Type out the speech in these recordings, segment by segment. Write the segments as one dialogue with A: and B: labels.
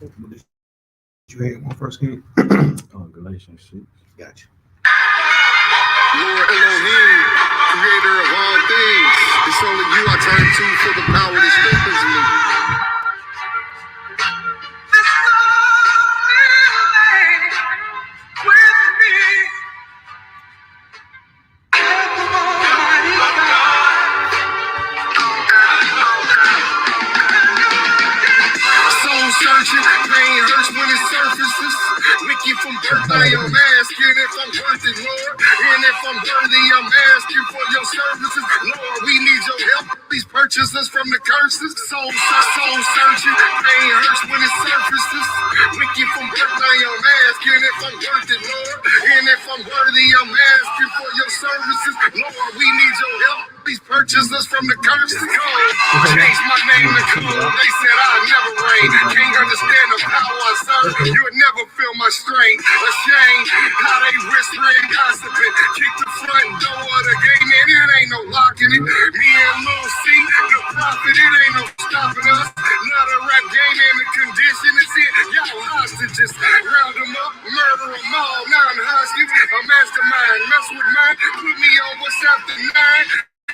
A: Did you had one first, King?
B: Galatians 6.
A: Gotcha.
C: Lord Elohim, creator of all things, it's only you I turn to for the power that strengthens me. Soul searching, pain hurts when it surfaces. Wicked from birth, I am asking if I'm worth it, Lord. And if I'm worthy, I'm asking for your services. Lord, we need your help. Please purchase us from the curses. Soul searching, pain hurts when it surfaces. Wicked from birth, I am asking if I'm worth it, Lord. And if I'm worthy, I'm asking for your services. Lord, we need your help. Please purchase us from the curses. Code. Change my name to code. They said I'd never reign. Can't understand the power I serve. You would never feel my strength. Ashamed how they whispering, gossiping. Kick the front door of the game, man. It ain't no locking it. Me and Lil C, the prophet, it ain't no stopping us. Not a rap game in the condition is it. Y'all hostages. Round them up, murder them all. Now I'm hostage. A mastermind. Mess with mine. Put me on what's after 9.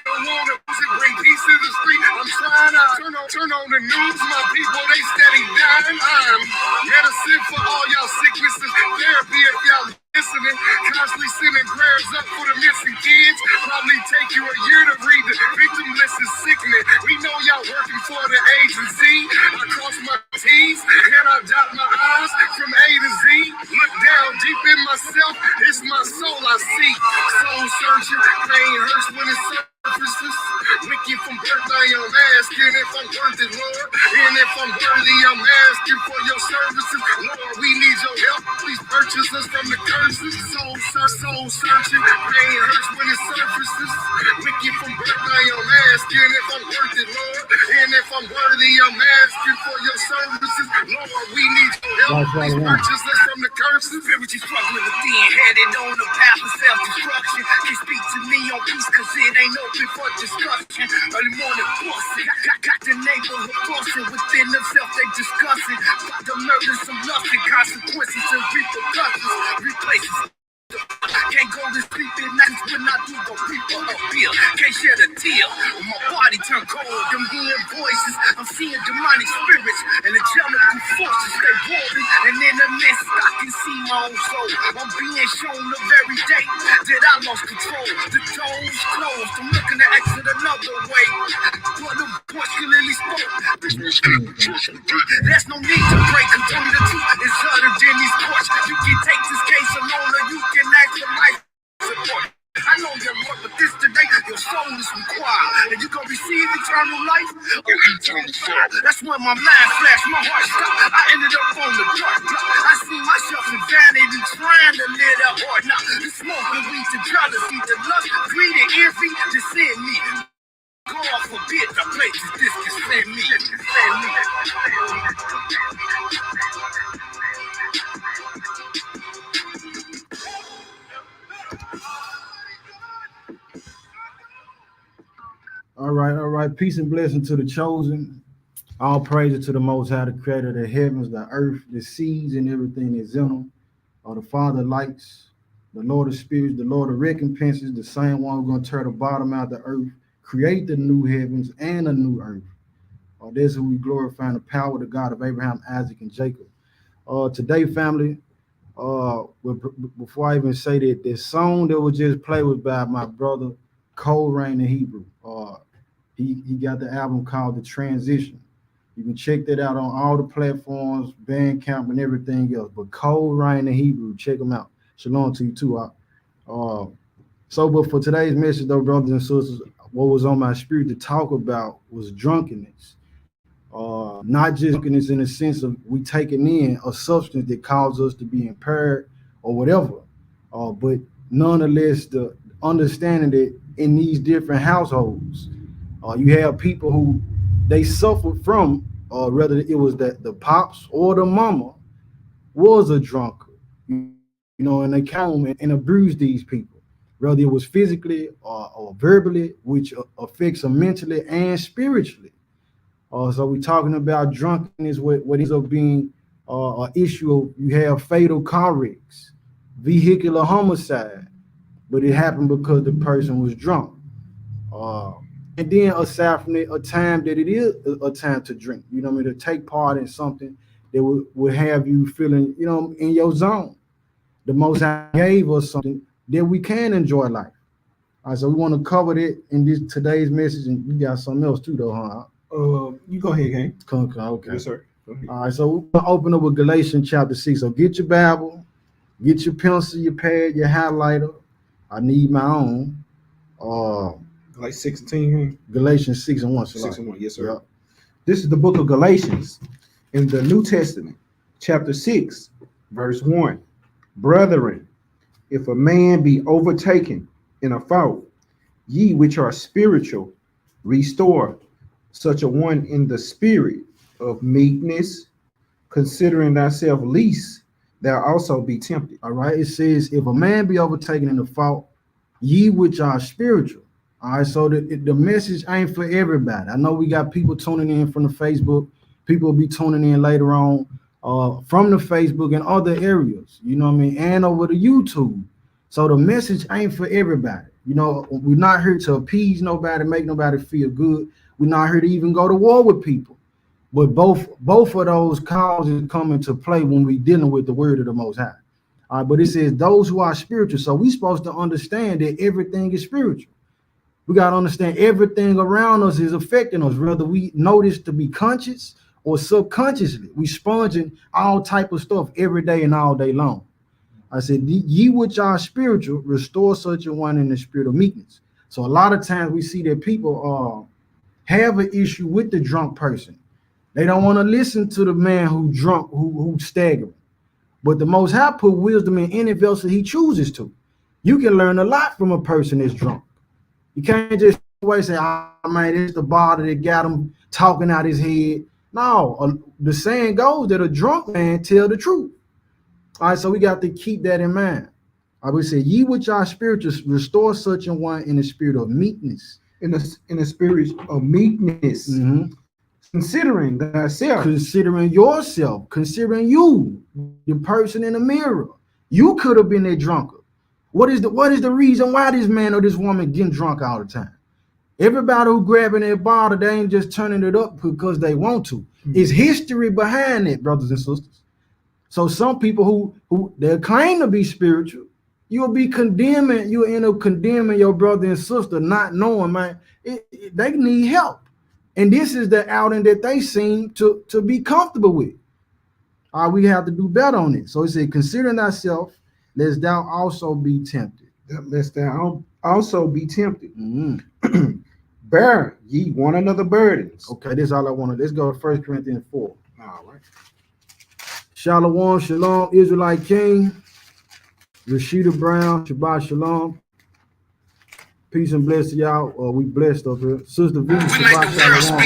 C: Don't wanna bring peace to the street. I'm trying to turn on the news. My people, they steady dying. I'm medicine for all y'all sicknesses. Therapy if y'all listening. Constantly sending prayers up for the missing kids. Probably take you a year to read the victim list is sickening. We know y'all working for the agency. I cross my T's and I dot my I's from A to Z. Look down deep in myself. It's my soul I seek. Soul searching. Pain hurts when it's surfaces. Wicked from birth, I am asking if I'm worth it, Lord. And if I'm worthy, I'm asking for your services. Lord, we need your help. Please purchase us from the curses. Soul searching. Pain hurts when it surfaces. Wicked from birth, I am asking if I'm worth it, Lord. And if I'm worthy, I'm asking for your services. Lord, we need your help. Please purchase us from the curses.
D: Spiritually struggling within, headed on the path of self-destruction. Can speak to me on peace, cause it ain't open for discussion. Early morning busting, got the neighborhood busting. Within themselves they discussing about the murders, some lust and consequences and repercussions. Replaces. Can't go to sleep at nights when I do go reaper up here. Can't shed a tear when my body turn cold. Them hearing voices, I'm seeing demonic spirits and angelical forces. They warring, and in the midst I can see my own soul. I'm being shown the very day that I lost control. The doors closed, I'm looking to exit another way. But the voice clearly spoke. There's no need to break, cause only the truth is uttered in these courts. You can take this case alone or you can ask for life support. I know your Lord, but this today, your soul is required. And you gonna receive eternal life or eternal fire. That's when my mind flashed, my heart stopped. I ended up on the dark block. I see myself in vanity, trying to live that hard. Now, the smoke and weed, the jealousy, the lust, greed, and envy, just send me. God forbid the places this can send me.
B: All right, all right. Peace and blessing to the chosen. All praises to the Most High, the Creator of the heavens, the earth, the seas, and everything that's in them. The Father of lights, the Lord of spirits, the Lord of recompenses, the same one who's going to tear the bottom out of the earth, create the new heavens and a new earth. This who we glorify in the power of the God of Abraham, Isaac, and Jacob. Today, family, before I even say that, this song that was just played was by my brother, Cold Rain in Hebrew. He got the album called The Transition. You can check that out on all the platforms, Bandcamp, and everything else. But Cold Rain in Hebrew, check them out. Shalom to you too. But for today's message, though, brothers and sisters, what was on my spirit to talk about was drunkenness. Not just drunkenness in the sense of we taking in a substance that causes us to be impaired or whatever, but nonetheless the understanding that in these different households, you have people who they suffered from, whether it was that the pops or the mama was a drunkard, and they come and abuse these people, whether it was physically or verbally, which affects them mentally and spiritually. So we're talking about drunkenness, what ends up being an issue of you have fatal car wrecks, vehicular homicide, but it happened because the person was drunk. And then aside from it, a time that it is a time to drink, you know what I mean, to take part in something that would have you feeling, you know, in your zone. The Most High gave us something that we can enjoy life. All right, so we want to cover it in this today's message, and you got something else too, though, huh?
A: You go ahead, King.
B: Okay.
A: Yes, sir. Go ahead.
B: All right, so we're gonna open up with Galatians chapter 6. So get your Bible, get your pencil, your pad, your highlighter. I need my own.
A: Like 16, King.
B: Galatians 6 and 1.
A: 6 and 1, yes, sir.
B: Yep.
A: This is the book of Galatians in the New Testament, chapter 6, verse 1. Brethren, if a man be overtaken in a fault, ye which are spiritual, restore such a one in the spirit of meekness, considering thyself, lest thou also be tempted.
B: All right, it says, if a man be overtaken in a fault, ye which are spiritual. All right, so the message ain't for everybody. I know we got people tuning in from the Facebook. People will be tuning in later on from the Facebook and other areas, you know what I mean, and over the YouTube. So the message ain't for everybody. You know, we're not here to appease nobody, make nobody feel good. We're not here to even go to war with people. But both of those causes come into play when we're dealing with the word of the Most High. All right, but it says those who are spiritual. So we're supposed to understand that everything is spiritual. We got to understand everything around us is affecting us, whether we notice to be conscious or subconsciously. We sponging all type of stuff every day and all day long. I said, ye which are spiritual, restore such a one in the spirit of meekness. So a lot of times we see that people have an issue with the drunk person. They don't want to listen to the man who drunk, who's staggering. But the Most High put wisdom in any vessel he chooses to. You can learn a lot from a person that's drunk. You can't just always say, oh man, it's the bottle that got him talking out his head. No, the saying goes that a drunk man tell the truth. All right, so we got to keep that in mind. I would say, ye which are spiritual, restore such a one in the spirit of meekness.
A: In the spirit of meekness, considering thyself.
B: Considering yourself, considering you, the person in the mirror. You could have been a drunkard. What is the reason why this man or this woman getting drunk all the time? Everybody who grabbing their bottle, they ain't just turning it up because they want to. It's history behind it, brothers and sisters. So some people who they claim to be spiritual, you'll be condemning, you'll end up condemning your brother and sister, not knowing, man, they need help. And this is the outing that they seem to be comfortable with. We have to do better on it. So it said, considering thyself, lest thou also be tempted.
A: Lest thou also be tempted. Bear ye one another burdens.
B: Okay, this is all I wanted. Let's go to 1 Corinthians 4.
A: All right.
B: Shalom, shalom, Israelite King. Rashida Brown, Shabbat Shalom. Peace and bless to y'all. We blessed up here. Sister V, Shabbat Shalom.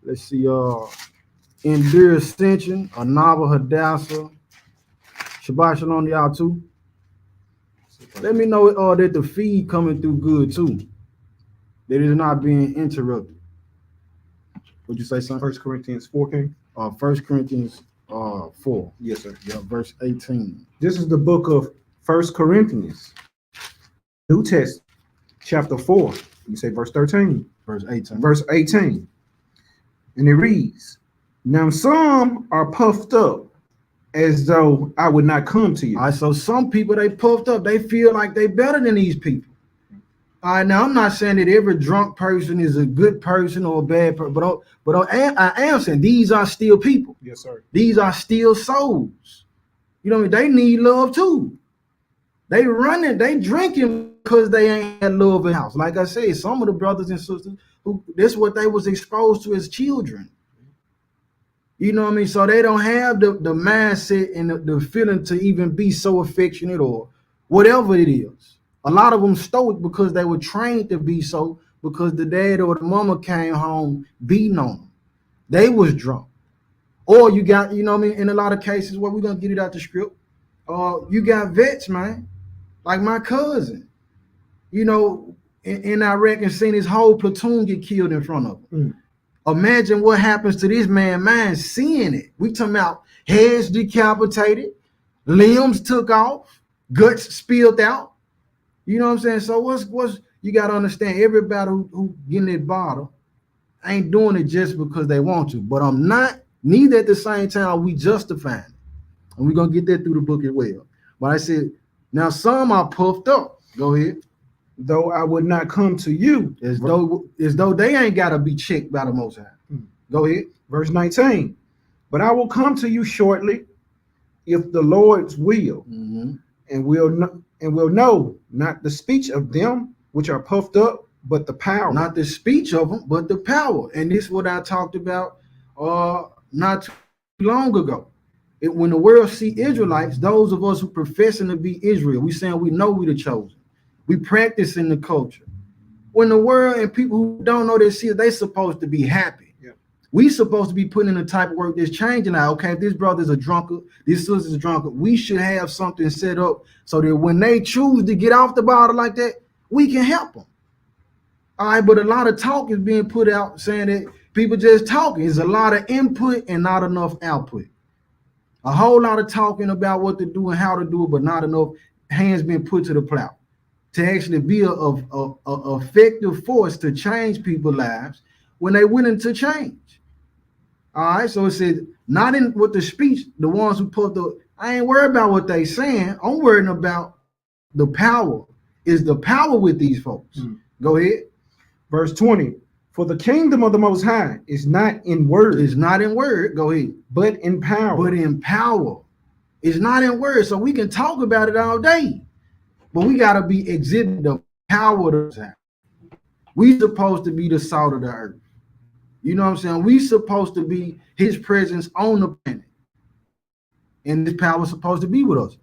B: Let's see, Endure Ascension, Anava Hadassah. Shabbat Shalom to y'all too. Let me know that the feed coming through good too. That is not being interrupted. Would you say something?
A: 1 Corinthians 4, King?
B: 1 Corinthians 4.
A: Yes, sir.
B: Yeah, verse 18.
A: This is the book of 1 Corinthians, New Testament, chapter 4. You say verse 13.
B: Verse 18.
A: Verse 18. And it reads, now some are puffed up as though I would not come to you.
B: All right, so some people, they puffed up. They feel like they better than these people. All right, now I'm not saying that every drunk person is a good person or a bad person, but I am saying these are still people.
A: Yes, sir.
B: These are still souls. You know what I mean? They need love too. They running, they drinking because they ain't had love in the house. Like I said, some of the brothers and sisters who that's what they was exposed to as children. You know what I mean? So they don't have the mindset and the feeling to even be so affectionate or whatever it is. A lot of them stoic because they were trained to be so, because the dad or the mama came home beating on them. They was drunk. Or you got, you know what I mean, in a lot of cases, where we're going to get it out the script, you got vets, man, like my cousin, you know, in Iraq and seen his whole platoon get killed in front of him. Imagine what happens to this man's mind seeing it. We talking about heads decapitated, limbs took off, guts spilled out. You know what I'm saying? So what's you got to understand, everybody who getting that bottle ain't doing it just because they want to. But I'm not, neither at the same time we justifying it. And we're going to get that through the book as well. But I said, now some are puffed up. Go ahead.
A: Though I would not come to you.
B: As though they ain't got to be checked by the Most High. Go ahead.
A: Verse 19. But I will come to you shortly, if the Lord's will, and will know not the speech of them which are puffed up, but the power.
B: Not the speech of them, but the power. And this is what I talked about not too long ago. When the world see Israelites, those of us who professing to be Israel, we saying we know we the chosen. We practice in the culture. When the world and people who don't know this here, they supposed to be happy.
A: Yeah.
B: We supposed to be putting in the type of work that's changing now. Okay, if this brother's a drunkard, this sister's a drunkard, we should have something set up so that when they choose to get off the bottle like that, we can help them. All right, but a lot of talk is being put out saying that people just talking. There's a lot of input and not enough output. A whole lot of talking about what to do and how to do it, but not enough hands being put to the plow to actually be a effective force to change people's lives when they willing to change. All right, so it said, not in with the speech, the ones who put the, I ain't worried about what they saying. I'm worried about the power. Is the power with these folks? Go ahead.
A: Verse 20. For the kingdom of the Most High is not in word.
B: It's not in word. Go ahead.
A: But in power.
B: But in power. It's not in word. So we can talk about it all day. But we got to be exhibiting the power of the time. We supposed to be the salt of the earth. You know what I'm saying? We supposed to be his presence on the planet. And this power is supposed to be with us.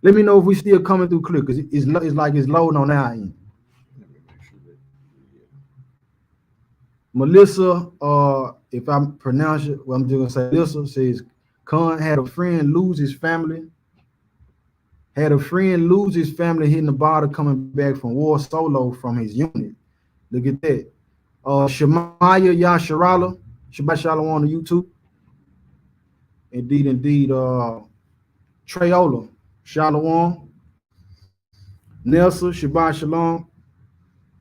B: Let me know if we still coming through clear, because it's like it's loading on our end. Melissa, if I pronounce it, well, I'm just gonna say Melissa says, Khan had a friend lose his family. Had a friend lose his family hitting the bottle coming back from war solo from his unit. Look at that. Shemaya Yasharala, Shabbat Shalom on YouTube. Indeed. Trayola, Shalom. Nelson, Shabbat Shalom.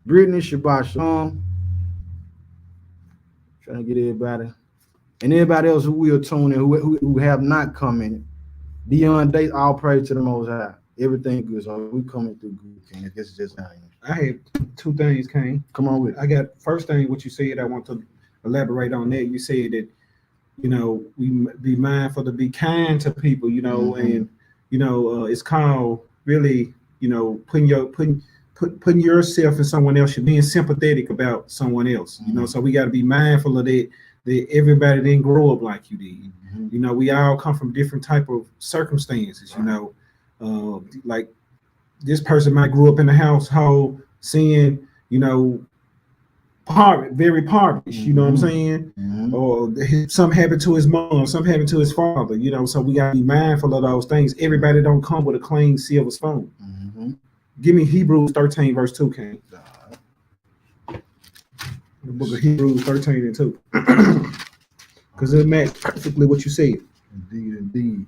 B: Brittany, Shabbat Shalom. Trying to get everybody. And everybody else who will tune in, who have not commented. Beyond days, all praise to the Most High. Everything good. So we coming through good, King. I guess it's just how
A: I had two things, King.
B: Come on with it.
A: I got first thing what you said. I want to elaborate on that. You said that, we be mindful to be kind to people, and it's called really, putting yourself in someone else. You're being sympathetic about someone else, So we got to be mindful of that everybody didn't grow up like you did. We all come from different type of circumstances, like this person might grew up in a household seeing, very poverty, you know what I'm saying? Or something happened to his mom, something happened to his father, so we got to be mindful of those things. Everybody don't come with a clean silver spoon. Give me Hebrews 13 verse 2, King. The book of Hebrews 13 and 2. Because it matches perfectly what you said.
B: Indeed.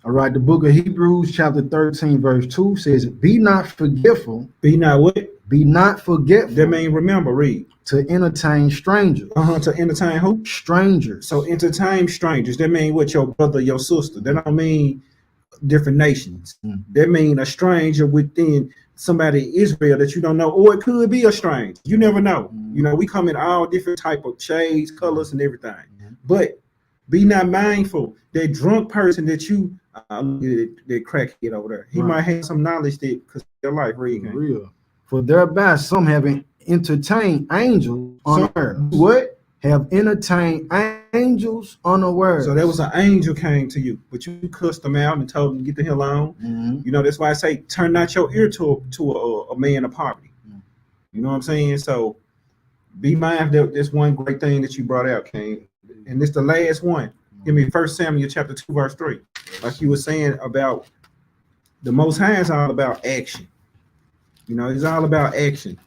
B: All right, the book of Hebrews chapter 13 verse 2 says, be not forgetful.
A: Be not what?
B: Be not forgetful.
A: That means remember, read.
B: To entertain strangers.
A: To entertain who?
B: Strangers.
A: So entertain strangers. That means what? Your brother, your sister. That don't mean different nations. That mean a stranger within somebody Israel that you don't know, or it could be a stranger. You never know. We come in all different type of shades, colors, and everything. But be not mindful that drunk person that you that crackhead over there. He might have some knowledge that because their life real.
B: For thereby some have entertained angels unawares.
A: What?
B: Have entertained angels unawares.
A: So there was an angel came to you, but you cussed them out and told them to get the hell on. That's why I say turn not your ear to a man of poverty. You know what I'm saying? So be mindful of this one great thing that you brought out, King. And this the last one. Give me 1 Samuel chapter 2, verse 3. Like you were saying about the Most High is all about action. It's all about action.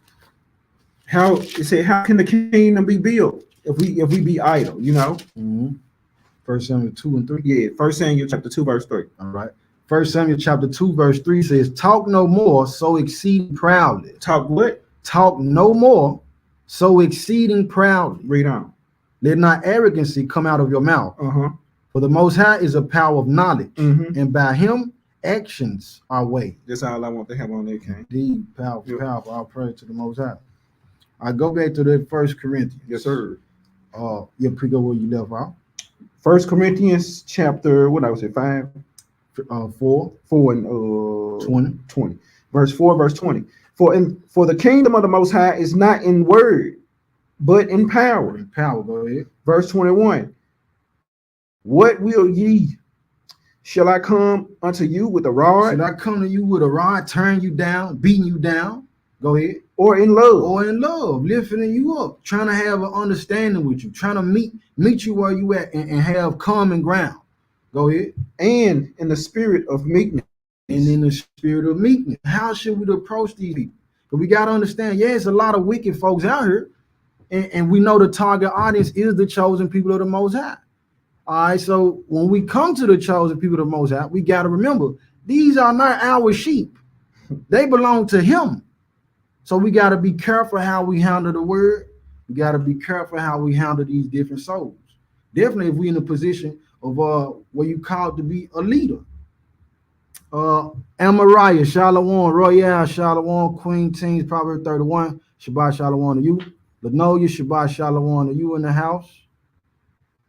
A: How can the kingdom be built? if we be idle, you know.
B: Mm-hmm. 1 Samuel 2 and 3.
A: Yeah, 1 Samuel chapter 2, verse 3.
B: All right. 1 Samuel chapter 2, verse 3 says, talk no more, so exceeding proudly.
A: Talk what?
B: Talk no more, so exceeding proudly.
A: Read on.
B: Let not arrogancy come out of your mouth.
A: Uh-huh.
B: For the Most High is a power of knowledge,
A: Mm-hmm.
B: and by him actions are weighed.
A: That's all I want to have on there, King.
B: Indeed, powerful,
A: Yep.
B: powerful. I'll pray to the Most High. I go back to the 1 Corinthians.
A: Yes, sir.
B: You pick up where you left off.
A: 1 Corinthians chapter, what I would say, 5,
B: 4,
A: 4 and
B: 20.
A: Verse 4, verse 20. For the kingdom of the Most High is not in word, but in power.
B: Power, go ahead.
A: Verse 21. What will ye? Shall I come unto you with a rod?
B: Should I come to you with a rod, turn you down, beating you down? Go ahead.
A: Or in love?
B: Or in love, lifting you up, trying to have an understanding with you, trying to meet you where you at and have common ground. Go ahead.
A: And in the spirit of meekness.
B: And in the spirit of meekness. How should we approach these people? Because we got to understand, yeah, it's a lot of wicked folks out here. And we know the target audience is the chosen people of the Most High. All right, so when we come to the chosen people of the Most High, we got to remember, these are not our sheep. They belong to him. So we got to be careful how we handle the word. We got to be careful how we handle these different souls. Definitely if we're in a position of where you called to be a leader. Amariah, Shalom, Royale, Shalom, Queen Teens, Proverbs 31, Shabbat Shalom to you. Lenoya, Shabbat Shalom to you in the house.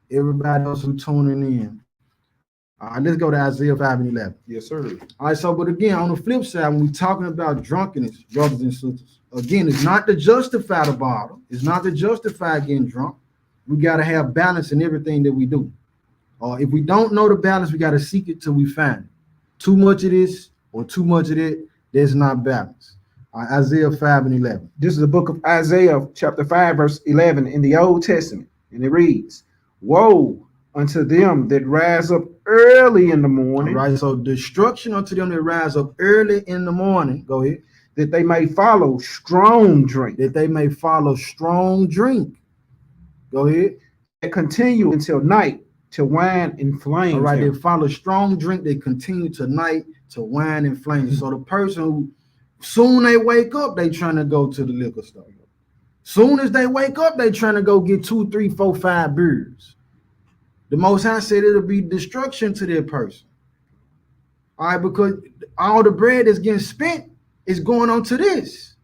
B: Everybody else who's tuning in. All right, let's go to Isaiah 5 and 11.
A: Yes, sir.
B: All right, so, but again, on the flip side, when we're talking about drunkenness, brothers and sisters, again, it's not to justify the bottle. It's not to justify getting drunk. We got to have balance in everything that we do. If we don't know the balance, we got to seek it till we find it. Too much of this or too much of that, there's not balance. Isaiah 5 and 11.
A: This is the book of Isaiah, chapter 5, verse 11 in the Old Testament. And it reads, woe unto them that rise up early in the morning.
B: All right, so destruction unto them that rise up early in the morning. Go ahead.
A: That they may follow strong drink.
B: That they may follow strong drink. Go ahead.
A: That continue until night to wine and flames.
B: All right,
A: them.
B: they follow strong drink. They continue tonight to wine and flames. So the person who, soon they wake up, they trying to go to the liquor store. Soon as they wake up, they trying to go get 2, 3, 4, 5 beers. The Most High said it'll be destruction to their person. All right, because all the bread that's getting spent is going on to this.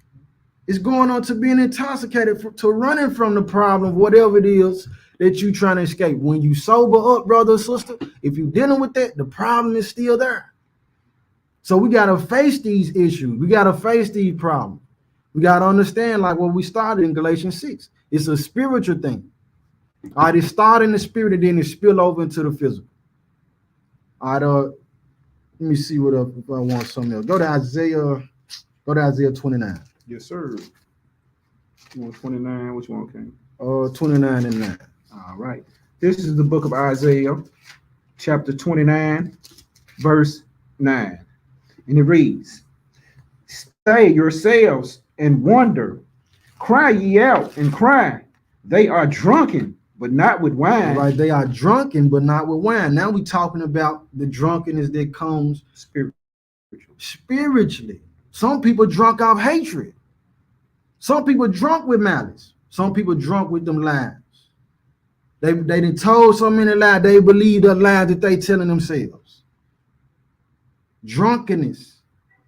B: It's going on to being intoxicated, to running from the problem, whatever it is that you trying to escape. When you sober up, brother or sister, if you're dealing with that, the problem is still there. So we got to face these issues. We got to face these problems. We got to understand, like what we started in Galatians 6. It's a spiritual thing. All right, it started in the spirit and then it spill over into the physical. All right, let me see what if I want something else. Go to Isaiah 29.
A: Yes, sir. You want 29? Which one, King?
B: 29 and 9.
A: All right. This is the book of Isaiah, chapter 29, verse 9. And it reads, stay yourselves and wonder, cry ye out and cry. They are drunken, but not with wine.
B: Right, they are drunken, but not with wine. Now we're talking about the drunkenness that comes spiritually. Some people drunk off hatred. Some people drunk with malice. Some people drunk with them lies. They done told so many lies, they believe the lies that they telling themselves. Drunkenness.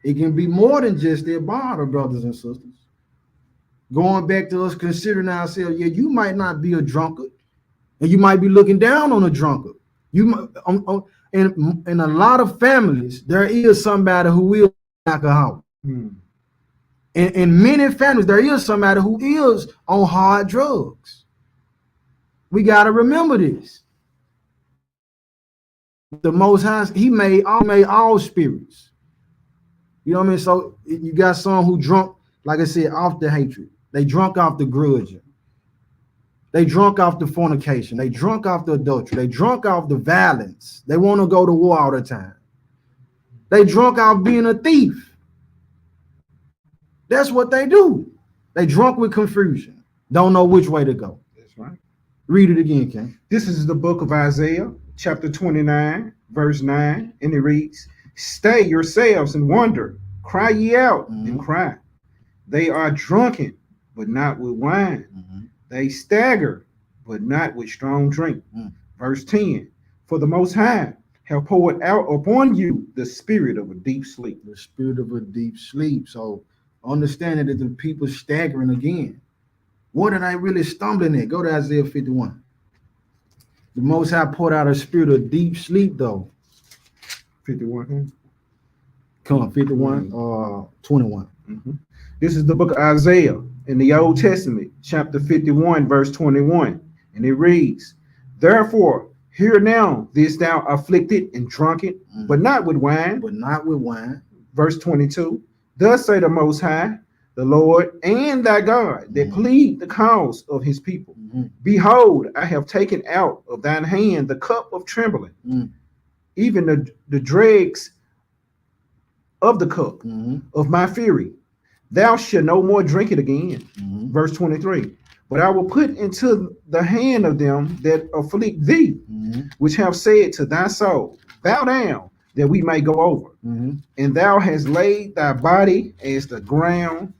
B: It can be more than just their bottle, brothers and sisters. Going back to us considering ourselves, yeah, you might not be a drunkard, and you might be looking down on a drunkard. You might, in a lot of families, there is somebody who will alcoholic. In many families, there is somebody who is on hard drugs. We got to remember this. The Most High, he made all spirits. You know what I mean? So you got some who drunk, like I said, off the hatred. They drunk off the grudging. They drunk off the fornication. They drunk off the adultery. They drunk off the violence. They want to go to war all the time. They drunk off being a thief. That's what they do. They drunk with confusion. Don't know which way to go.
A: That's right.
B: Read it again, Ken.
A: This is the book of Isaiah, chapter 29, verse 9, and it reads, Stay yourselves and wonder, cry ye out and cry. They are drunken, but not with wine. They stagger, but not with strong drink. Verse 10, For the Most High have poured out upon you the spirit of a deep sleep.
B: The spirit of a deep sleep. So understanding that the people staggering again. What are they really stumbling at? Go to Isaiah 51. The Most High poured out a spirit of deep sleep, though.
A: 51.
B: Come on, 51, 21.
A: This is the book of Isaiah in the Old Testament, chapter 51, verse 21. And it reads, Therefore, hear now this thou afflicted and drunken, but not with wine.
B: But not with wine.
A: Verse 22. Thus say the Most High, the Lord and thy God, that plead the cause of his people. Behold, I have taken out of thine hand the cup of trembling, even the dregs of the cup of my fury. Thou shalt no more drink it again. Verse 23. But I will put into the hand of them that afflict thee, which have said to thy soul, Bow down, that we may go over. And thou hast laid thy body as the ground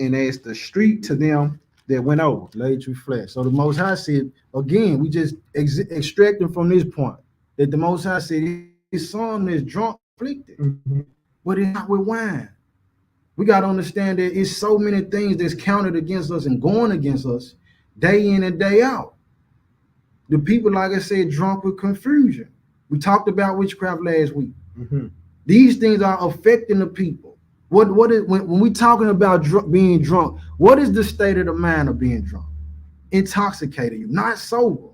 A: and as the street to them that went over.
B: Laid you flat. So the Most High said, again, we just extracting from this point that the Most High said his son is drunk, afflicted, but it's not with wine. We got to understand that it's so many things that's counted against us and going against us day in and day out. The people, like I said, drunk with confusion. We talked about witchcraft last week. These things are affecting the people. What is when we talking about being drunk? What is the state of the mind of being drunk? Intoxicated, you not sober.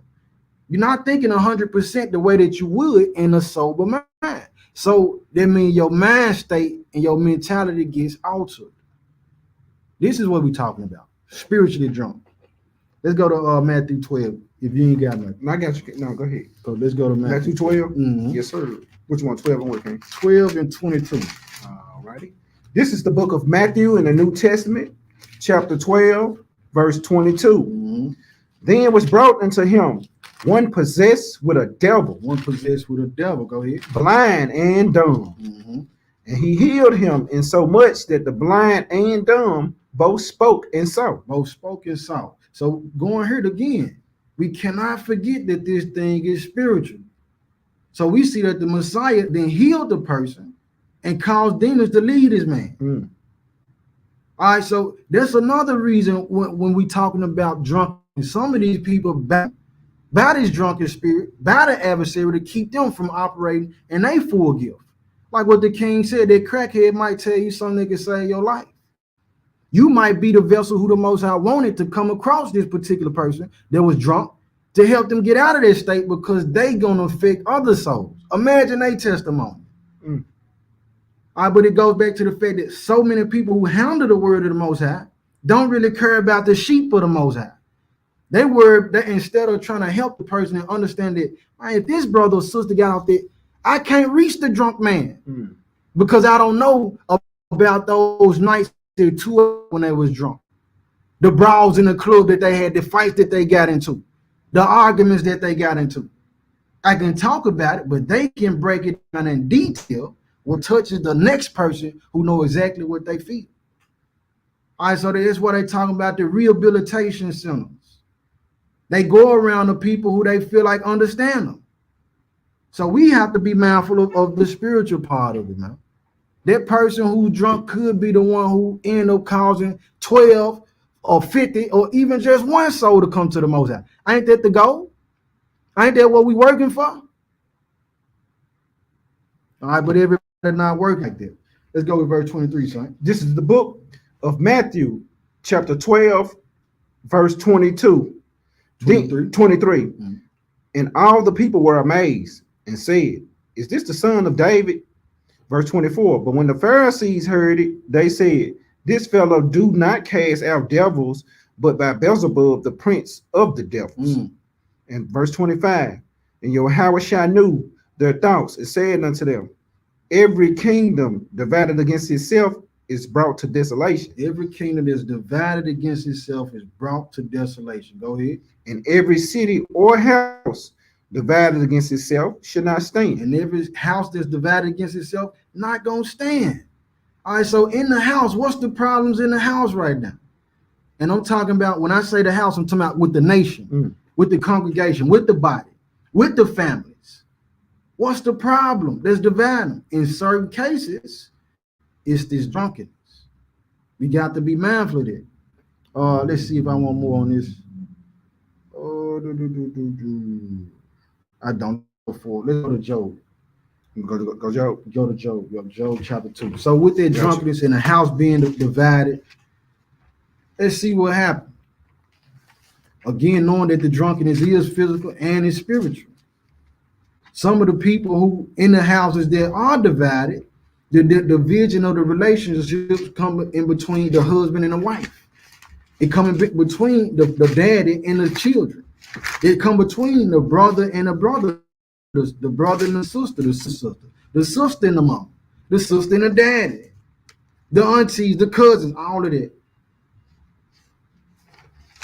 B: You're not thinking 100% the way that you would in a sober mind. So that means your mind state and your mentality gets altered. This is what we're talking about. Spiritually drunk. Let's go to Matthew 12. If you ain't got nothing.
A: I got you. No, go ahead.
B: So let's go to
A: Matthew 12?
B: Mhm.
A: Yes, sir. Which one? 12 and what, King?
B: 12 and 22.
A: All righty. This is the book of Matthew in the New Testament, chapter 12, verse 22. Then was brought unto him one possessed with a devil.
B: One possessed with a devil. Go ahead.
A: Blind and dumb. And he healed him in so much that the blind and dumb both spoke and saw.
B: Both spoke and saw. So going here again, we cannot forget that this thing is spiritual. So we see that the Messiah then healed the person and caused demons to leave this man. All right, so that's another reason when we talking about drunk, some of these people by this drunken spirit, by the adversary to keep them from operating in their full gift. Like what the king said, that crackhead might tell you something that can save your life. You might be the vessel who the Most High wanted to come across this particular person that was drunk to help them get out of their state because they gonna affect other souls. Imagine their testimony. All right, but it goes back to the fact that so many people who handle the word of the Most High don't really care about the sheep of the Most High. They were that instead of trying to help the person and understand that, man, if this brother or sister got out there, I can't reach the drunk man because I don't know about those nights there too when they was drunk, the brawls in the club that they had, the fights that they got into, the arguments that they got into. I can talk about it, but they can break it down in detail what touches the next person who know exactly what they feel. All right, so that's what they talking about, the rehabilitation centers. They go around the people who they feel like understand them. So we have to be mindful of the spiritual part of it, man. That person who's drunk could be the one who end up causing 12 or 50 or even just one soul to come to the Most High. Ain't that the goal? Ain't that what we working for? All right, but everybody not working like that. Let's go with verse 23, son.
A: This is the book of Matthew, chapter 12, verse 22. 23. And all the people were amazed and said, Is this the son of David? Verse 24. But when the Pharisees heard it, they said, This fellow do not cast out devils, but by Beelzebub, the prince of the devils. And verse 25. And Yahushua knew their thoughts and said unto them, Every kingdom divided against itself is brought to desolation,
B: Every kingdom that's divided against itself is brought to desolation. Go ahead.
A: and every city or house divided against itself should not stand.
B: And every house that's divided against itself not gonna stand. All right, so in the house, what's the problems in the house right now? And I'm talking about, when I say the house, I'm talking about with the nation, with the congregation, with the body, with the families. What's the problem that's dividing? In certain cases, it's this drunkenness. We got to be mindful of it. Let's see if I want more on this. I don't know for. Let's go to Job.
A: Go Job.
B: Go to Job. Job chapter 2. So with that drunkenness and the house being divided, let's see what happened. Again, knowing that the drunkenness is physical and is spiritual. Some of the people who in the houses that are divided, the division of the relationships come in between the husband and the wife. It come in between the daddy and the children. It come between the brother and the brother, the brother and the sister and the mom, the sister and the daddy, the aunties, the cousins, all of that.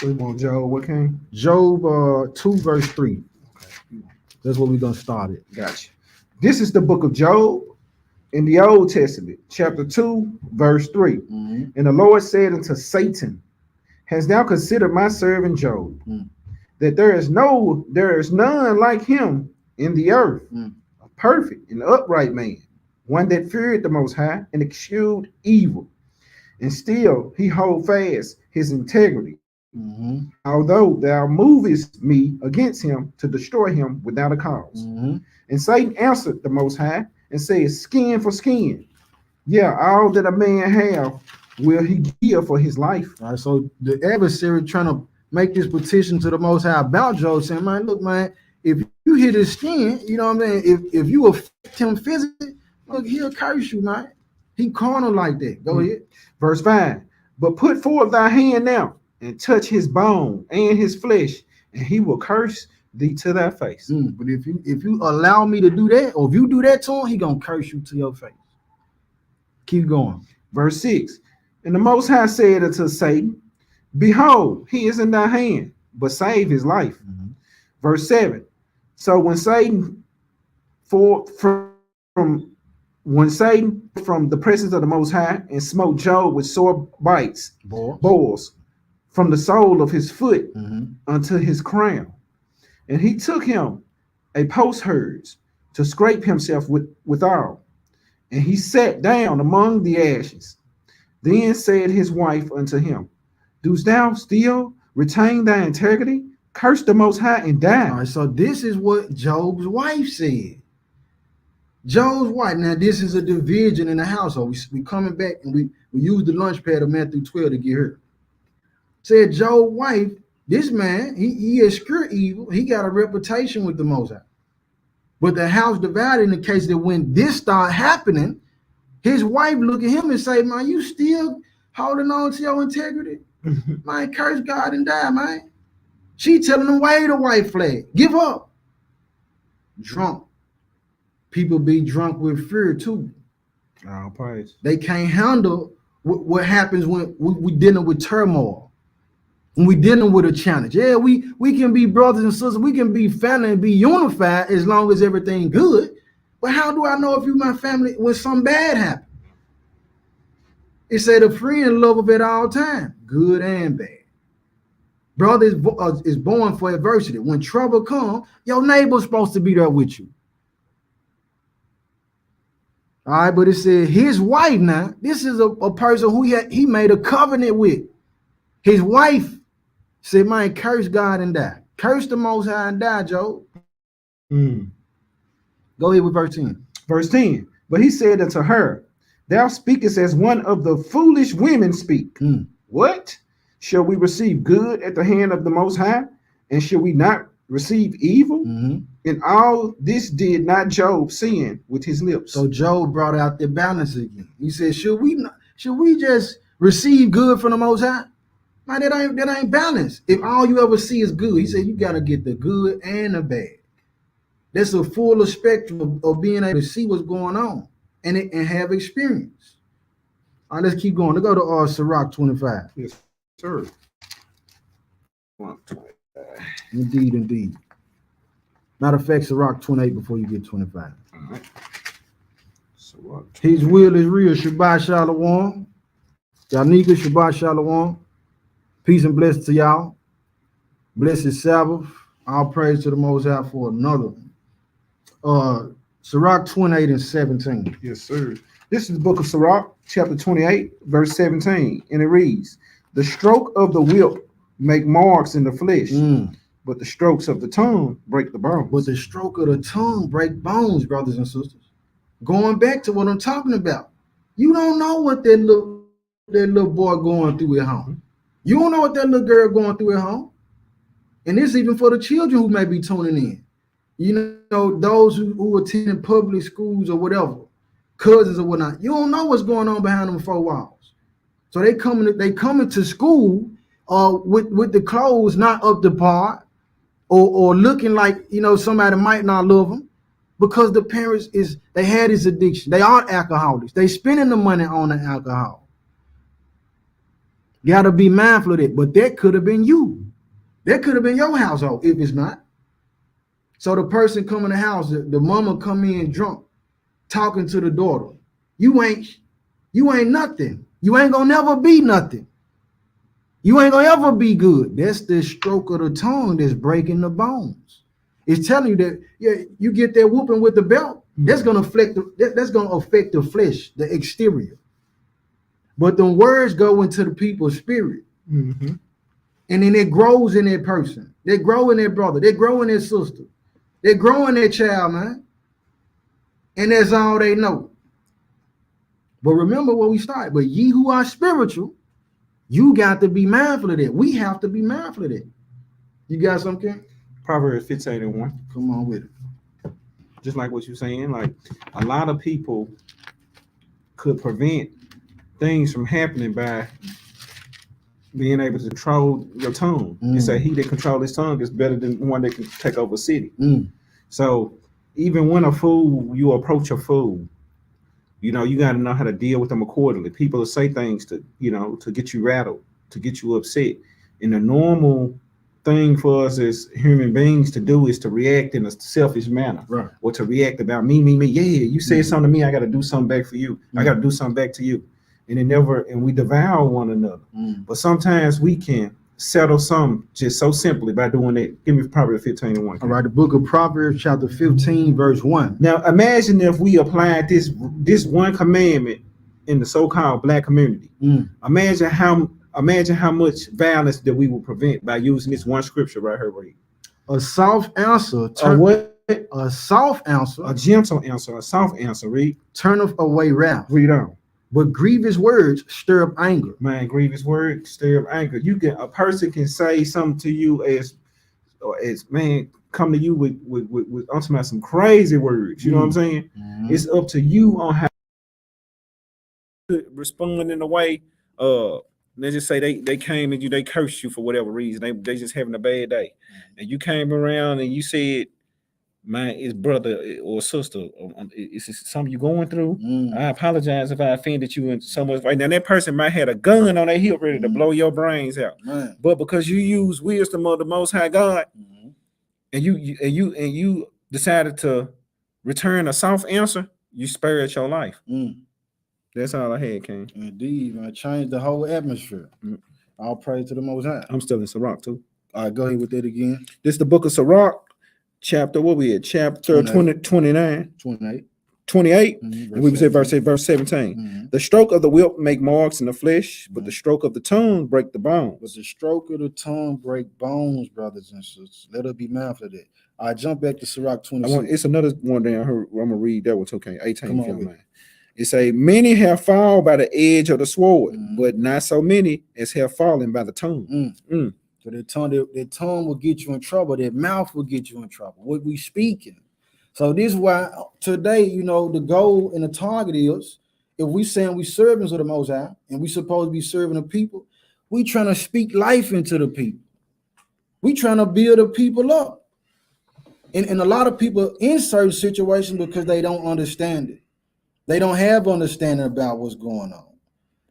A: We want Job. What came?
B: Job 2 verse 3. That's what we're gonna start it.
A: Gotcha. This is the book of Job in the Old Testament, chapter 2, verse 3. And the Lord said unto Satan, hast thou considered my servant Job, that there is none like him in the earth, a perfect and upright man, one that feared the Most High and eschewed evil, and still he hold fast his integrity. Although thou movest me against him to destroy him without a cause. And Satan answered the Most High and said, skin for skin. Yeah, all that a man have will he give for his life.
B: All right, so the adversary trying to make this petition to the Most High about Job, saying, man, look, man, if you hit his skin, you know what I mean? If you affect him physically, look, he'll curse you, man. He carnal like that. Go ahead.
A: Verse 5. But put forth thy hand now and touch his bone and his flesh, and he will curse thee to thy face.
B: But if you allow me to do that, or if you do that to him, he gonna curse you to your face. Keep going.
A: Verse 6. And the Most High said unto Satan, behold, he is in thy hand, but save his life. Verse 7. So when Satan from the presence of the Most High and smote Job with sore bites, boils from the sole of his foot unto his crown. And he took him a post herds to scrape himself withal. And he sat down among the ashes. Then said his wife unto him, dost thou still retain thy integrity? Curse the Most High and die.
B: All right, so this is what Job's wife said. Job's wife, now this is a division in the household. We coming back and we use the launch pad of Matthew 12 to get her. Said Job's wife, this man, he eschewed evil. He got a reputation with the Most High. But the house divided in the case that when this started happening, his wife look at him and say, man, you still holding on to your integrity? Man, curse God and die, man. She telling him, wave the white flag. Give up. Drunk. People be drunk with fear too.
A: Oh, praise.
B: They can't handle what happens when we dealing with turmoil. When we dealing with a challenge. Yeah, we can be brothers and sisters. We can be family and be unified as long as everything good. But how do I know if you my family when something bad happens? It said a friend loveth at all times, good and bad. Brother is born for adversity. When trouble comes, your neighbor's supposed to be there with you. All right, but it said his wife now, this is a person who he made a covenant with. His wife said, man, curse God and die. Curse the Most High and die, Job. Go ahead with verse 10.
A: Verse 10. But he said unto her, thou speakest as one of the foolish women speak. What? Shall we receive good at the hand of the Most High? And shall we not receive evil? And all this did not Job sin with his lips.
B: So Job brought out the balance again. He said, should we just receive good from the Most High? Man, that ain't balance. If all you ever see is good, he said you gotta get the good and the bad. That's a fuller spectrum of being able to see what's going on and have experience. All right, let's keep going. Let's go to Sirach 25.
A: Yes, sir.
B: Indeed, indeed. Matter of fact, Sirach 28 before you get 25.
A: All right. Sirach
B: His will is real. Shabbat Shalom. Yanika, Shabbat Shalom. Peace and blessings to y'all. Blessed Sabbath. All praise to the Most High for another one. Sirach 28 and 17.
A: Yes, sir. This is the book of Sirach, chapter 28, verse 17. And it reads, the stroke of the whip make marks in the flesh, but the strokes of the tongue break the bones.
B: But the stroke of the tongue break bones, brothers and sisters. Going back to what I'm talking about. You don't know what that little boy going through at home. You don't know what that little girl going through at home. And this even for the children who may be tuning in. You know, those who attend public schools or whatever, cousins or whatnot. You don't know what's going on behind them 4 walls. So they coming to school with the clothes not up to par, or looking like, you know, somebody might not love them, because the parents they had this addiction. They are alcoholics. They spending the money on the alcohol. You got to be mindful of that. But that could have been you. That could have been your household if it's not. So the person come in the house, the mama come in drunk, talking to the daughter. You ain't nothing. You ain't gonna never be nothing. You ain't gonna ever be good. That's the stroke of the tongue that's breaking the bones. It's telling you that, yeah, you get that whooping with the belt, that's gonna affect the flesh, the exterior. But the words go into the people's spirit.
A: Mm-hmm.
B: And then it grows in that person. They grow in their brother. They grow in their sister. They grow in their child, man. And that's all they know. But remember where we started. But ye who are spiritual, you got to be mindful of that. We have to be mindful of that. You got something?
A: Proverbs 15 and 1.
B: Come on with it.
A: Just like what you're saying, like a lot of people could prevent things from happening by being able to control your tongue. You say he that controls his tongue is better than one that can take over a city. So even when a fool, you approach a fool, you know, you got to know how to deal with them accordingly. People will say things to, you know, to get you rattled, to get you upset. And the normal thing for us as human beings to do is to react in a selfish manner,
B: right? Or
A: to react about me. Yeah, you said something to me, I got to do something back for you. I got to do something back to you. And we devour one another. But sometimes we can settle some just so simply by doing that. Give me Proverbs 15 and 1.
B: All right, the book of Proverbs, chapter 15, verse 1.
A: Now imagine if we applied this one commandment in the so-called black community. Imagine how much violence that we will prevent by using this one scripture right here. Read.
B: A soft answer. A soft answer.
A: A gentle answer. A soft answer. Read.
B: Turneth away wrath.
A: Read on.
B: But grievous words stir up anger.
A: Man, grievous words stir up anger. A person can say something to you as man, come to you with I'm talking about some crazy words. You know what I'm saying? It's up to you on how to respond in a way. Let's just say they came and they cursed you for whatever reason. They just having a bad day, and you came around and you said, "Man, it's brother or sister. It's something you going through. I apologize if I offended you in so much." Right now, that person might have a gun on their hip ready to blow your brains out. But because you use wisdom of the Most High God, and you decided to return a soft answer, you spared your life. That's all I had, King.
B: Indeed, man. Changed the whole atmosphere. All praise to the Most High.
A: I'm still in Sirach too.
B: All right, go ahead with that again.
A: This is the book of Sirach. Chapter, what we at? Chapter 29. 28. And we say verse 17. The stroke of the whip make marks in the flesh, but the stroke of the tongue break the bones.
B: But the stroke of the tongue break bones, brothers and sisters. Let us be mindful of that. I jump back to Sirach 26.
A: It's another one down here. I'm gonna read that one too. Okay, 18. Come on, it say, many have fallen by the edge of the sword, but not so many as have fallen by the tongue.
B: So that tongue will get you in trouble. That mouth will get you in trouble. What we speaking. So this is why today, you know, the goal and the target is, if we saying we servants of the Most High and we supposed to be serving the people, we trying to speak life into the people. We trying to build the people up. And a lot of people in certain situations because they don't understand it. They don't have understanding about what's going on.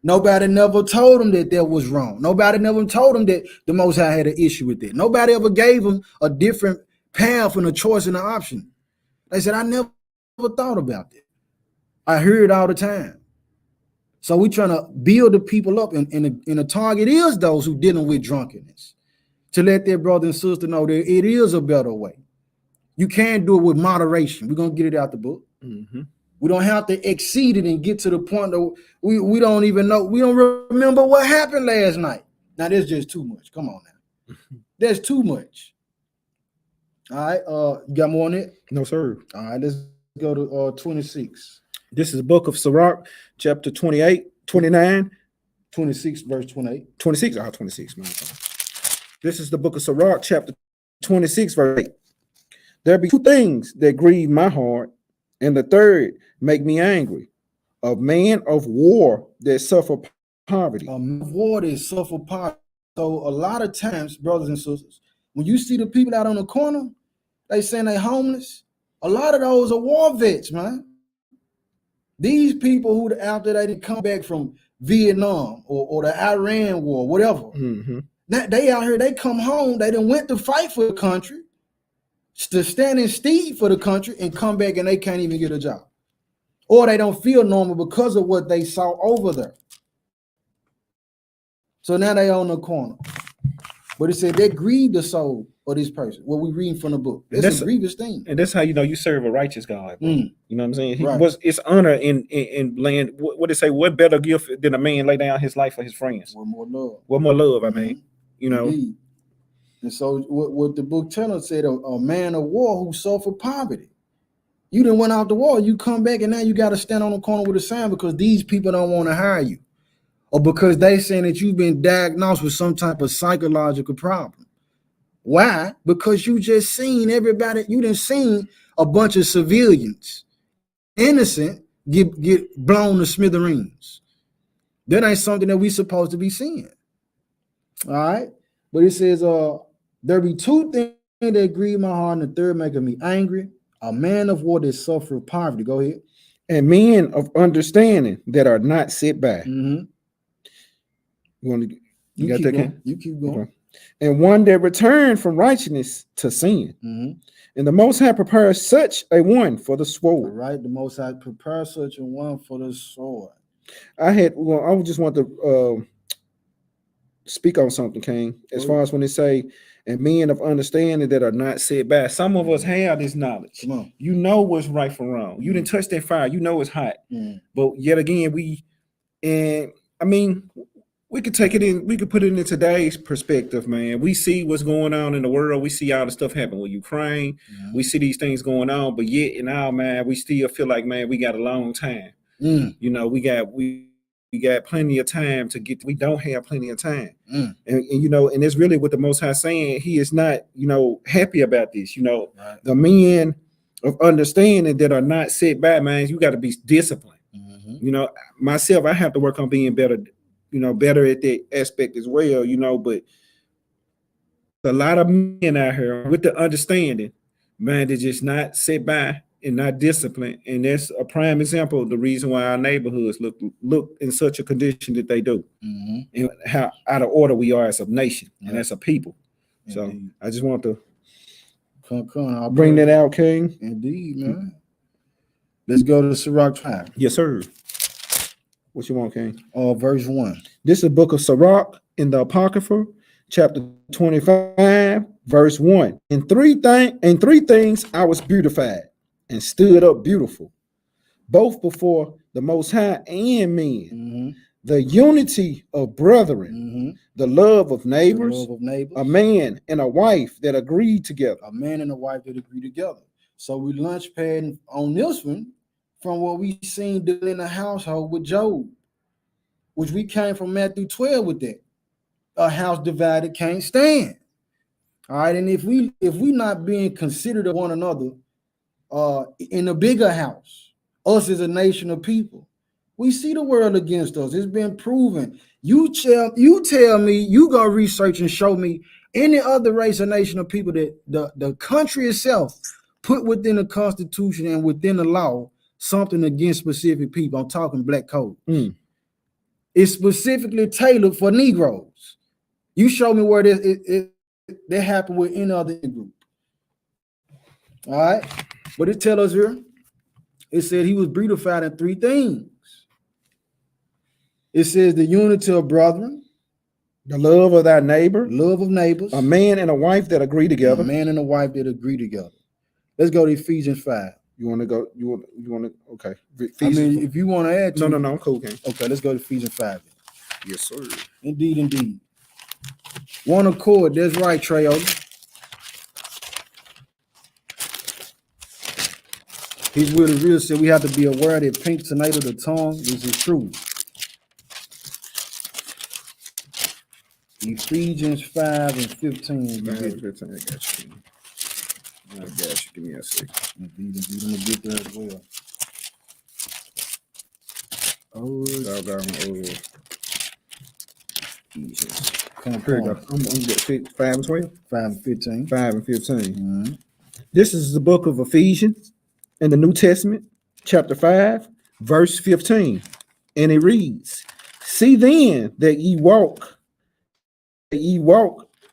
B: Nobody never told them that was wrong. Nobody never told them that the Most High had an issue with it. Nobody ever gave them a different path and a choice and an option. They said, I never thought about that. I hear it all the time. So we're trying to build the people up, and the target is those who dealing with drunkenness, to let their brother and sister know that it is a better way. You can do it with moderation. We're going to get it out the book.
A: Mm-hmm.
B: We don't have to exceed it and get to the point that we don't even know. We don't remember what happened last night. Now, there's just too much. Come on now. There's too much. All right. You got more on it?
A: No, sir.
B: All right. Let's go to 26.
A: This is the book of Sirach, chapter 28, 29.
B: 26, verse 28.
A: 26. 26. Man. This is the book of Sirach, chapter 26, verse 8. There be two things that grieve my heart, and the third make me angry. A man of war that suffer poverty.
B: A man of war that suffer poverty. So a lot of times, brothers and sisters, when you see the people out on the corner, they saying they homeless. A lot of those are war vets, man. These people who after they didn't come back from Vietnam or the Iran war, whatever.
A: Mm-hmm.
B: They out here, they come home, they done went to fight for the country, to stand in steed for the country, and come back and they can't even get a job. Or they don't feel normal because of what they saw over there. So now they on the corner. But it said they grieve the soul of this person. What we reading from the book. It's a grievous thing.
A: And that's how you know you serve a righteous God. You know what I'm saying?
B: Right.
A: It's honor in land. What it say? What better gift than a man lay down his life for his friends?
B: What more love?
A: What more love? I mean, you know.
B: Indeed. And so what the book tells us said, a man of war who suffered poverty. You done went out the war, you come back, and now you got to stand on the corner with a sign because these people don't want to hire you. Or because they saying that you've been diagnosed with some type of psychological problem. Why? Because you just seen everybody, you done seen a bunch of civilians, innocent, get blown to smithereens. That ain't something that we supposed to be seeing. All right? But it says, there be two things that grieve my heart, and the third making me angry. A man of war that suffered poverty. Go ahead.
A: And men of understanding that are not set by.
B: Mm-hmm.
A: You got that? Going?
B: You keep going.
A: Okay. And one that returned from righteousness to sin.
B: Mm-hmm.
A: And the Most High prepares such a one for the sword.
B: Right, the Most High prepares such a one for the sword.
A: I just want to speak on something, King. As far as when they say, and men of understanding that are not set back. Some of us have this knowledge.
B: Come on.
A: You know what's right from wrong. You didn't touch that fire. You know it's hot. But yet again, we could take it in, we could put it in today's perspective, man. We see what's going on in the world. We see all the stuff happen with Ukraine. We see these things going on, but yet in our mind, we still feel like, man, we got a long time. You know, we got plenty of time to get. We don't have plenty of time, and you know, and it's really what the Most High saying. He is not, you know, happy about this. You know,
B: right.
A: The men of understanding that are not set by, man. You got to be disciplined. You know, myself, I have to work on being better. You know, better at that aspect as well. You know, but a lot of men out here with the understanding, man, they're just not set by and not disciplined, and that's a prime example of the reason why our neighborhoods look in such a condition that they do, and how out of order we are as a nation and as a people. So I just want to
B: I'll
A: bring that out, King.
B: Indeed, man. Let's go to Sirach 5.
A: Yes, sir. What you want, King?
B: Verse 1.
A: This is the book of Sirach in the Apocrypha, chapter 25, verse 1. In three things I was beautified and stood up beautiful, both before the Most High and men. The unity of brethren, the love of neighbors, a man and a wife that agreed together.
B: A man and a wife that agree together. So we launch pad on this one from what we seen in the household with Job, which we came from Matthew 12 with that. A house divided can't stand. All right, and if we not being considerate of one another, in a bigger house, us as a nation of people, we see the world against us. It's been proven. You tell me, you go research and show me any other race or nation of people that the country itself put within the Constitution and within the law something against specific people. I'm talking black code. It's specifically tailored for Negroes. You show me where that happened with any other group. All right, but it tells us here. It said he was beautified in three things. It says the unity of brethren,
A: the love of thy neighbor,
B: love of neighbors,
A: a man and a wife that agree together.
B: a man and a wife that agree together. Let's go to Ephesians 5.
A: You want to go? You want to? Okay.
B: Ephesians, if you want to add to
A: no, I'm cool, King.
B: Okay, let's go to Ephesians 5.
A: Yes, sir.
B: Indeed. One accord. That's right, Trayola. He's really real. Said we have to be aware that pink tonight of the tongue. This is true. Ephesians 5 and 15.
A: 5 and 15. I got you. Give me a second.
B: Indeed. I'm gonna get there as well. Come on,
A: Here we go. I'm gonna get 5 and 12.
B: 5 and 15.
A: 5 and 15.
B: Mm-hmm.
A: This is the book of Ephesians in the New Testament, chapter 5, verse 15. And it reads, see then that ye walk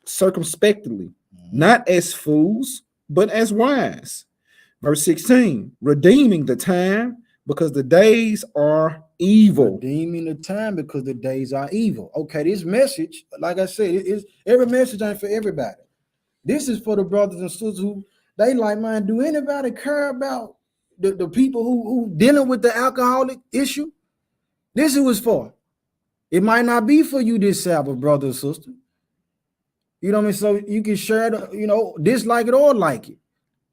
A: circumspectly, not as fools, but as wise. Verse 16, redeeming the time because the days are evil.
B: Redeeming the time because the days are evil. Okay, this message, like I said, every message ain't for everybody. This is for the brothers and sisters who they like, man, do anybody care about the people who dealing with the alcoholic issue? This is what it's for. It might not be for you this Sabbath, brother or sister. You know what I mean? So you can share it, dislike it or like it.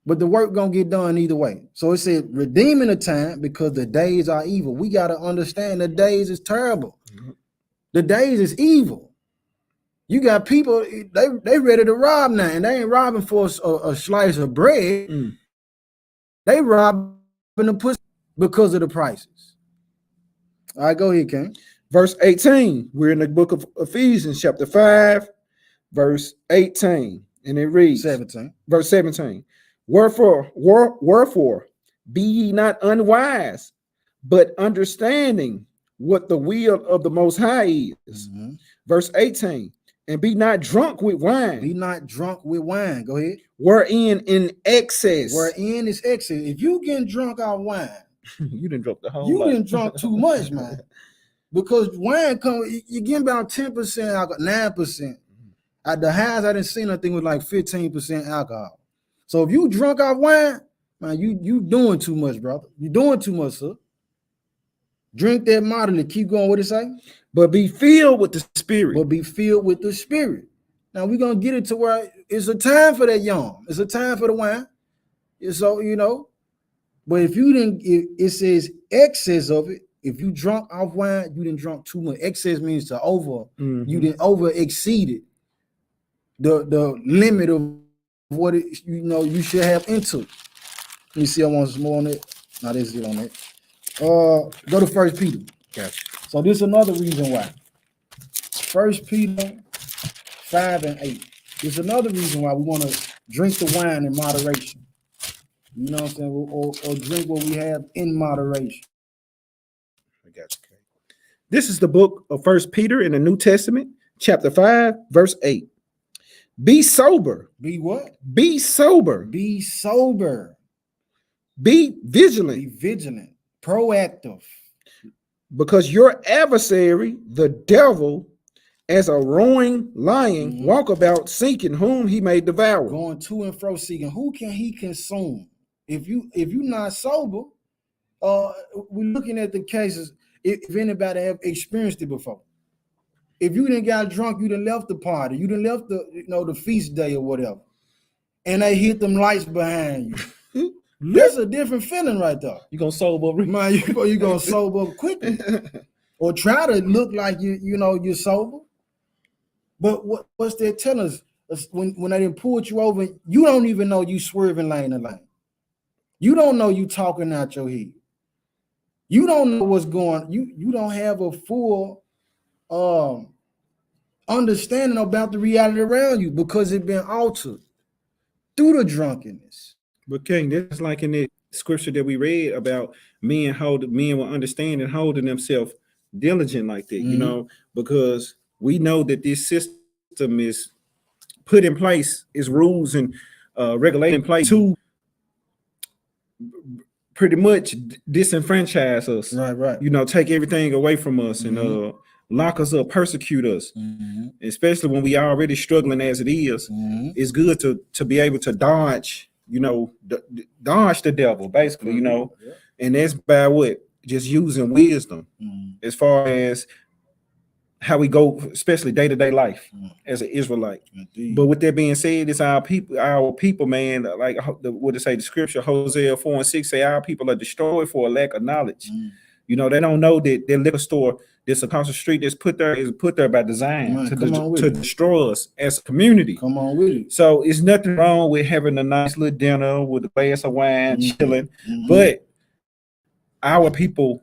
B: But the work gonna get done either way. So it said redeeming the time because the days are evil. We gotta understand the days is terrible. Mm-hmm. The days is evil. You got people, they ready to rob now, and they ain't robbing for a slice of bread. Mm. They robbing the pussy because of the prices. All right, go ahead, King.
A: Verse 18. We're in the book of Ephesians, chapter 5, verse 18. And it reads
B: 17.
A: Verse 17. Wherefore, be ye not unwise, but understanding what the will of the Most High is. Mm-hmm. Verse 18. And be not drunk with wine.
B: Be not drunk with wine. Go ahead.
A: Wherein in excess.
B: Wherein is excess. If you getting drunk off wine,
A: you didn't drunk the whole.
B: You didn't drunk too much, man. Because wine you getting about 10% alcohol, 9%. At the highest, I didn't see nothing with like 15% alcohol. So if you drunk off wine, man, you doing too much, brother. You doing too much, sir. Drink that moderately. Keep going. What it say?
A: But be filled with the Spirit.
B: But be filled with the Spirit. Now we're gonna get it to where it's a time for that yarn. It's a time for the wine. So but if you didn't, it says excess of it. If you drunk off wine, you didn't drunk too much. Excess means to over. Mm-hmm. You didn't over exceeded the limit of what you should have into. Let me see. I want some more on it. Now this is on it. Go to 1 Peter.
A: Gotcha.
B: So this is another reason why. 1 Peter 5 and 8. This is another reason why we want to drink the wine in moderation. You know what I'm saying? Or drink what we have in moderation.
A: I got you. This is the book of 1 Peter in the New Testament, chapter 5, verse 8. Be sober.
B: Be what?
A: Be sober.
B: Be sober.
A: Be vigilant.
B: Be vigilant. Proactive.
A: Because your adversary, the devil, as a roaring lion, walk about seeking whom he may devour.
B: Going to and fro seeking who can he consume. If you're not sober, we're looking at the cases. If anybody have experienced it before, if you didn't got drunk, you done left the party, you done left the feast day or whatever, and they hit them lights behind you. That's a different feeling right there.
A: You gonna sober up,
B: man? You gonna sober up quickly, or try to look like you're sober. But what's that telling us? When they didn't pull you over, you don't even know you swerving lane to lane. You don't know you talking out your head. You don't know what's going. You don't have a full understanding about the reality around you because it's been altered through the drunkenness.
A: But King, that's like in the scripture that we read about men will understand and holding themselves diligent like that, you know, because we know that this system is put in place, is rules and regulated in place to pretty much disenfranchise us,
B: Right.
A: you know, take everything away from us and lock us up, persecute us, especially when we already struggling as it is. It's good to be able to dodge, you know, dodge the devil, basically, you know, and that's by what? Just using wisdom as far as how we go, especially day-to-day life as an Israelite. But with that being said, it's our people, man. Like what it say, the scripture, Hosea 4:6 say our people are destroyed for a lack of knowledge. You know, they don't know that their liquor store that's across the street is put there by design to destroy us as a community.
B: Come on with it.
A: So it's nothing wrong with having a nice little dinner with a glass of wine, chilling. But our people,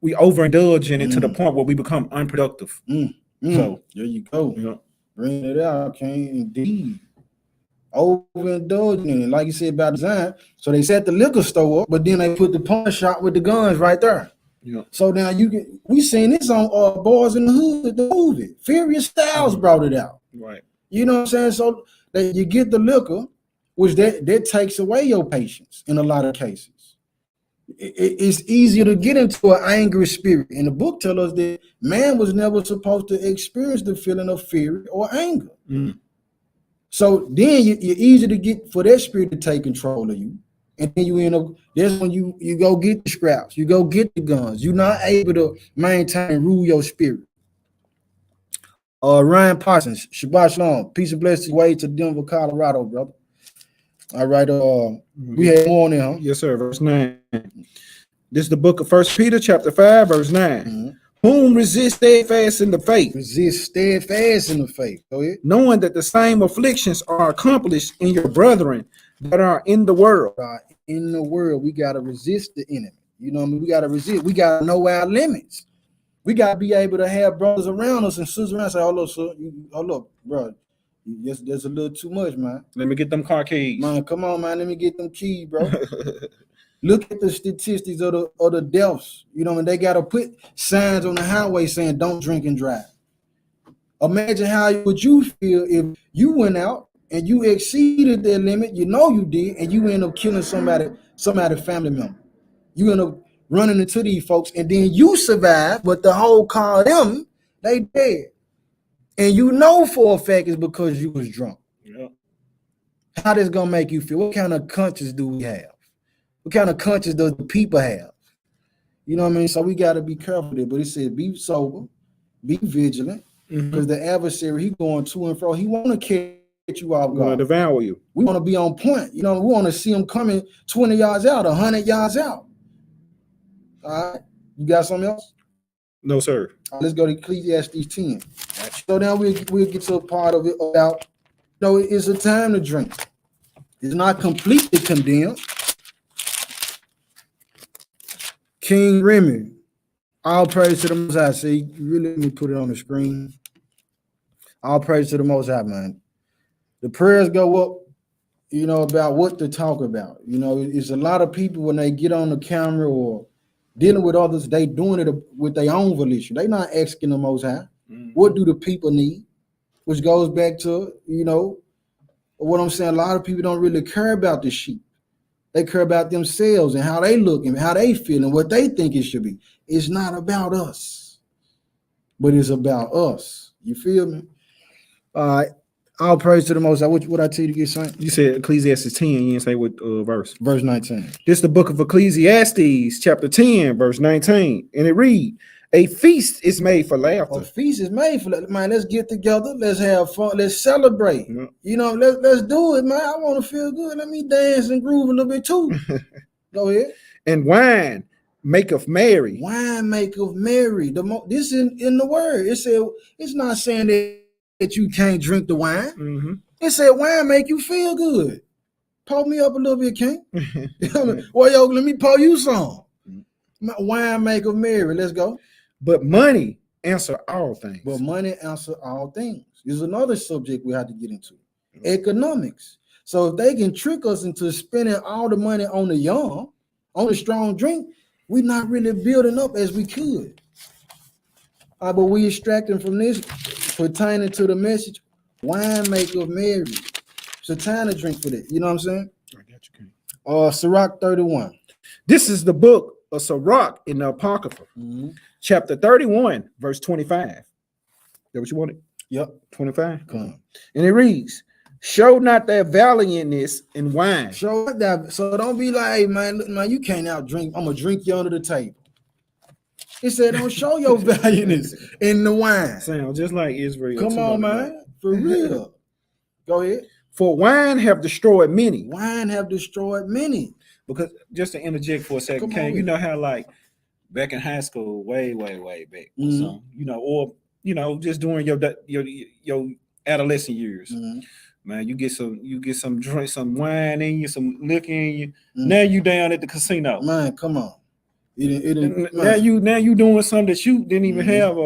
A: we overindulging it to the point where we become unproductive. So
B: there you go.
A: Yeah.
B: Bring it out, King. Indeed. Overindulging it, like you said about design. So they set the liquor store up, but then they put the pawn shop with the guns right there.
A: Yeah.
B: So now we seen this on Boys in the Hood, the movie. Furious Styles brought it out.
A: Right.
B: You know what I'm saying? So that you get the liquor, which that takes away your patience in a lot of cases. It's easier to get into an angry spirit. And the book tells us that man was never supposed to experience the feeling of fear or anger. So then you're easy to get for that spirit to take control of you. And then you end up, that's when you go get the scraps, you go get the guns. You're not able to maintain and rule your spirit. Ryan Parsons, Shabbat Shalom, peace and blessings, way to Denver, Colorado, brother. All right, we have more on there, huh?
A: Yes, sir. Verse 9. This is the book of 1 Peter, chapter 5, verse 9. Whom resist steadfast in the faith.
B: Resist steadfast in the faith. Go ahead.
A: Knowing that the same afflictions are accomplished in your brethren that are in the world.
B: In the world, we got to resist the enemy. You know what I mean? We got to resist. We got to know our limits. We got to be able to have brothers around us and sisters around us say, hold up, sir. Hold up, bro. There's a little too much, man.
A: Let me get them car keys.
B: Man, come on, man. Let me get them keys, bro. Look at the statistics of the deaths. You know, and they got to put signs on the highway saying, don't drink and drive. Imagine how would you feel if you went out and you exceeded their limit, you know you did, and you end up killing somebody family member. You end up running into these folks, and then you survive, but the whole car of them, they dead. And you know for a fact it's because you was drunk.
A: Yeah.
B: How this gonna make you feel? What kind of conscience do we have? What kind of conscience does the people have? You know what I mean? So we got to be careful there. But it says be sober, be vigilant, because the adversary, he going to and fro. He want to catch you off guard.
A: Want to devour you.
B: We want to be on point. You know, we want to see him coming 20 yards out, 100 yards out. All right. You got something else?
A: No, sir.
B: All right, let's go to Ecclesiastes 10. So now we'll get to a part of it about, you know, it's a time to drink. It's not completely condemned. King Remy, all praise to the Most High. See, really let me put it on the screen. All praise to the Most High, man. The prayers go up, you know, about what to talk about. You know, it's a lot of people when they get on the camera or dealing with others, they doing it with their own volition. They not asking the Most High. What do the people need? Which goes back to, you know, what I'm saying. A lot of people don't really care about the sheep. They care about themselves and how they look and how they feel and what they think it should be. It's not about us, but it's about us. You feel me? All right. All praise to the Most High. What I tell you to get something?
A: You said Ecclesiastes 10. You didn't say what verse.
B: Verse 19.
A: This is the book of Ecclesiastes, chapter 10, verse 19. And it read, a feast is made for laughter.
B: A feast is made for laughter. Man, let's get together. Let's have fun. Let's celebrate.
A: Yeah.
B: You know, let's do it, man. I want to feel good. Let me dance and groove a little bit too. Go ahead.
A: And wine maketh merry.
B: Wine maketh merry. This is in the word. It said, it's not saying that you can't drink the wine. It said wine make you feel good. Pour me up a little bit, King. Well, yo, let me pour you some. Wine maketh merry. Let's go.
A: But money answer all things.
B: But money answer all things. This is another subject we have to get into. Economics. So if they can trick us into spending all the money on the young, on the strong drink, we're not really building up as we could. All right, but we extracting from this pertaining to the message. Wine maketh merry. It's a time to drink for that. You know what I'm saying?
A: I got you.
B: Sirach 31.
A: This is the book of Sirach in the Apocrypha, chapter 31, verse 25. That what you wanted?
B: Yep.
A: 25.
B: Come on.
A: And it reads, show not their valiantness in wine.
B: Show that. So don't be like, hey, man, you can't out drink. I'm gonna drink you under the table. It said, don't show your valiantness in the wine.
A: Sound just like Israel.
B: Come on, man. For real. Go ahead.
A: For wine have destroyed many.
B: Wine have destroyed many.
A: Because just to interject for a second, you know how like back in high school, way back, so, or just during your adolescent years, man, you get some drink, some wine in you, some liquor in you. Now you down at the casino.
B: Man, come on.
A: Now you doing something that you didn't even have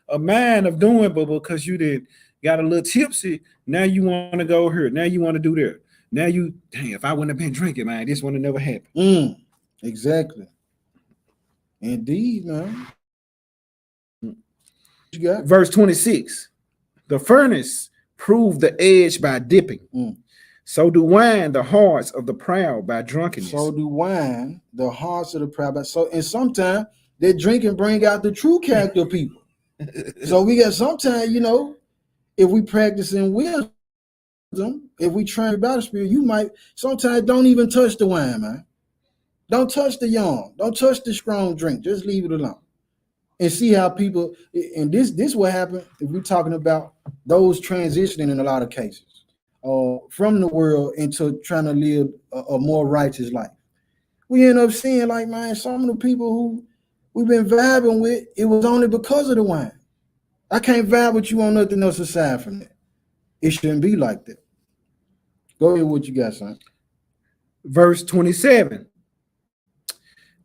A: a mind of doing, but because you got a little tipsy, now you want to go here. Now you want to do there. Now if I wouldn't have been drinking, man, this would have never happened.
B: Exactly. Indeed, man. You got
A: verse 26. The furnace proved the edge by dipping. So do wine the hearts of the proud by drunkenness.
B: So do wine the hearts of the proud. And sometimes that drinking bring out the true character of people. So we got sometimes, if we practice in wisdom, if we train about the spirit, you might sometimes don't even touch the wine, man. Don't touch the young. Don't touch the strong drink. Just leave it alone. And see how people, and this what happened if we're talking about those transitioning in a lot of cases from the world into trying to live a more righteous life. We end up seeing like, man, some of the people who we've been vibing with, it was only because of the wine. I can't vibe with you on nothing else aside from that. It shouldn't be like that. Go ahead, what you got, son.
A: Verse 27.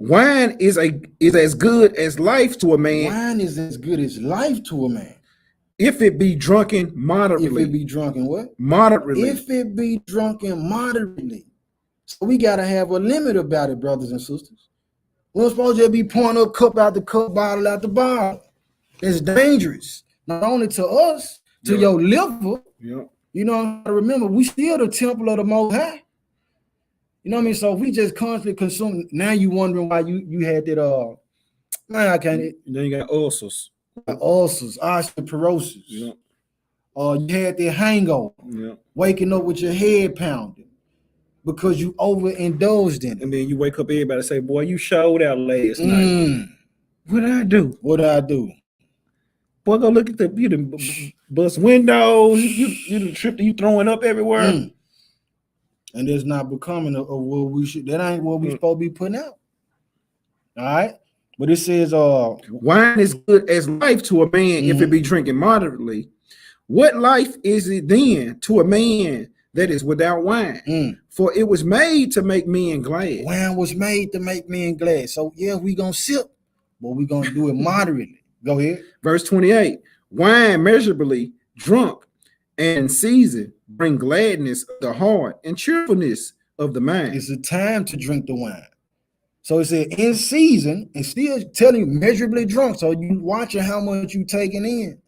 A: Wine is as good as life to a man.
B: Wine is as good as life to a man.
A: If it be drunken moderately.
B: If it be drunken what?
A: Moderately.
B: If it be drunken moderately. So we got to have a limit about it, brothers and sisters. We're supposed to be pouring up cup out the cup, bottle out the bottle. It's dangerous. Not only to us, to your liver.
A: Yep.
B: You know, remember, we still the temple of the Most High. You know what I mean? So if we just constantly consume, now you wondering why you had that, man, I can't.
A: Then you got ulcers.
B: Ulcers, osteoporosis.
A: Yep.
B: You had that hangover.
A: Yep.
B: Waking up with your head pounding because you overindulged in it.
A: And then you wake up, everybody say, boy, you showed out last night. What did I do?
B: What did I do?
A: Boy, go look at you done bust windows, you done tripped, you throwing up everywhere.
B: And it's not becoming of what we should. That ain't what we supposed to be putting out. All right. But it says
A: wine is good as life to a man if it be drinking moderately. What life is it then to a man that is without wine? For it was made to make men glad.
B: Wine was made to make men glad. So yeah, we gonna sip, but we gonna do it moderately. Go ahead.
A: Verse 28. Wine measurably drunk and seasoned bring gladness of the heart and cheerfulness of the mind.
B: It's a time to drink the wine. So it said in season and still telling you measurably drunk. So you watching how much you taking in.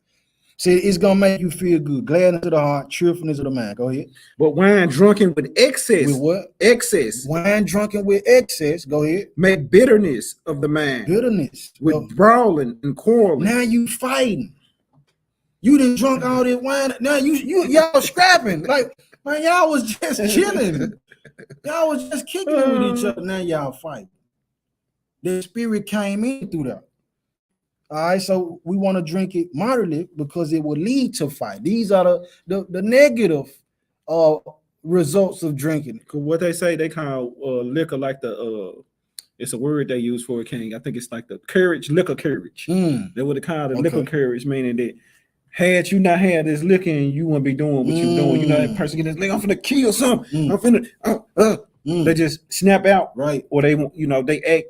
B: See, it's gonna make you feel good. Gladness of the heart, cheerfulness of the mind. Go ahead.
A: But wine drunken with excess.
B: With what?
A: Excess.
B: Wine drunken with excess. Go ahead.
A: Make bitterness of the mind.
B: Bitterness.
A: With brawling and quarreling.
B: Now you fighting. You done drunk all this wine. Now y'all scrapping. Like, man, y'all was just chilling. Y'all was just kicking it with each other. Now y'all fighting. The spirit came in through that. All right, so we want to drink it moderately because it will lead to fight. These are the negative results of drinking.
A: What they say, they call liquor like it's a word they use for a king. I think it's like the courage, liquor courage. They would have called it liquor courage, meaning that had you not had this liquor and you wouldn't be doing what you're doing. You know, that person get this liquor, I'm finna kill something. I'm finna, they just snap out.
B: Right.
A: Or they act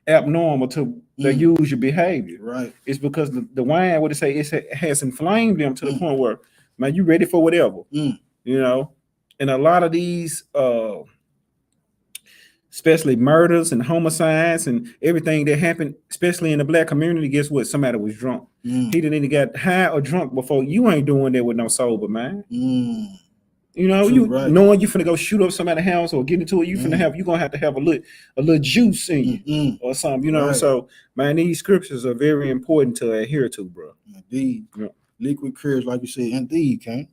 A: abnormal to their usual behavior.
B: Right.
A: It's because the wine, what it say, it has inflamed them to the point where, man, you ready for whatever. You know, and a lot of these especially murders and homicides and everything that happened, especially in the black community. Guess what? Somebody was drunk. He didn't even get high or drunk before. You ain't doing that with no sober, man. You know,
B: True,
A: you
B: right.
A: knowing you finna go shoot up somebody's house or get into it, you finna have, you're gonna have to have a little juice in you or something, you know.
B: Right.
A: So man, these scriptures are very important to adhere to, bro.
B: Indeed.
A: Yeah.
B: Liquid courage, like you said, indeed, King.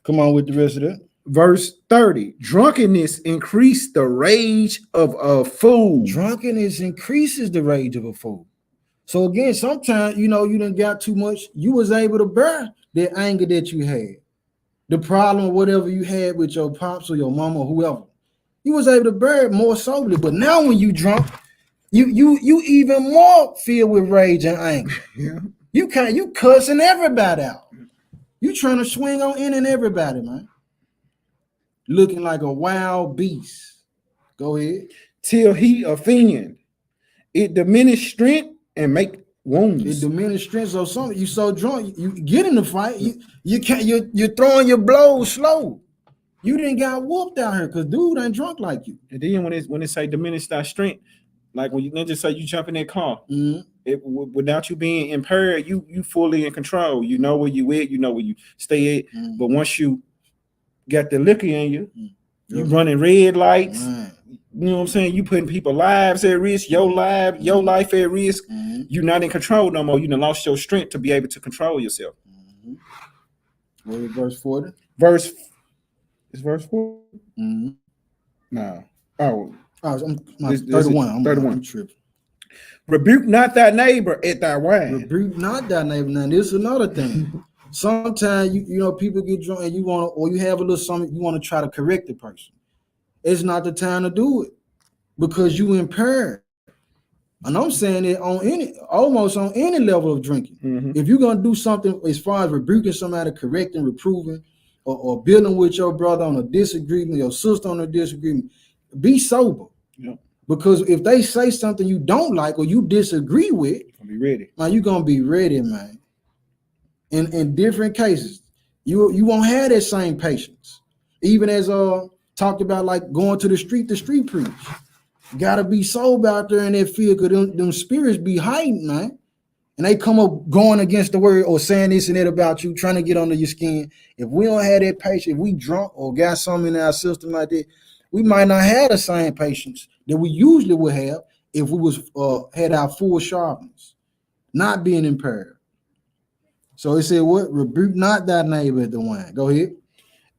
B: Come on with the rest of that.
A: Verse 30, drunkenness increased the rage of a fool.
B: Drunkenness increases the rage of a fool. So again, sometimes, you know, you done got too much. You was able to bear the anger that you had, the problem or whatever you had with your pops or your mama or whoever. You was able to bear it more soberly. But now when you drunk, you even more filled with rage and anger.
A: Yeah.
B: You cussing everybody out. You trying to swing on in and everybody, man. Looking like a wild beast. Go ahead.
A: Till he offend. It diminish strength and make wounds.
B: It diminishes strength. So something you so drunk, you get in the fight. You can't. You're throwing your blows slow. You didn't got whooped out here because dude ain't drunk like you.
A: And then when it say diminish thy strength, like when you just say you jump in that car, without you being impaired, you fully in control. You know where you at, you know where you stay at. But once you got the liquor in you, you running red lights. You know what I'm saying? You putting people's lives at risk, your life at risk. You're not in control no more. You done lost your strength to be able to control yourself.
B: What is verse 40?
A: Is verse 4? No. Oh,
B: I'm 31. I'm
A: 31.
B: I'm tripping.
A: Rebuke not thy neighbor at thy wine.
B: Rebuke not thy neighbor. Now, this is another thing. Sometimes you know people get drunk and you want to, or you have a little something, you want to try to correct the person. It's not the time to do it because you impaired. And I'm saying it almost on any level of drinking. If you're gonna do something as far as rebuking somebody, correcting, reproving, or building with your brother on a disagreement, your sister on a disagreement, be sober.
A: Yeah.
B: Because if they say something you don't like or you disagree with,
A: Be ready.
B: man, you're gonna be ready, man. In different cases, you won't have that same patience. Even as talked about, like going to the street preach. Gotta be sober out there in that field because them spirits be hiding, man. And they come up going against the word or saying this and that about you, trying to get under your skin. If we don't have that patience, if we drunk or got something in our system like that, we might not have the same patience that we usually would have if we was had our full sharpness, not being impaired. So he said, what? Rebuke not thy neighbor at the wine. Go ahead.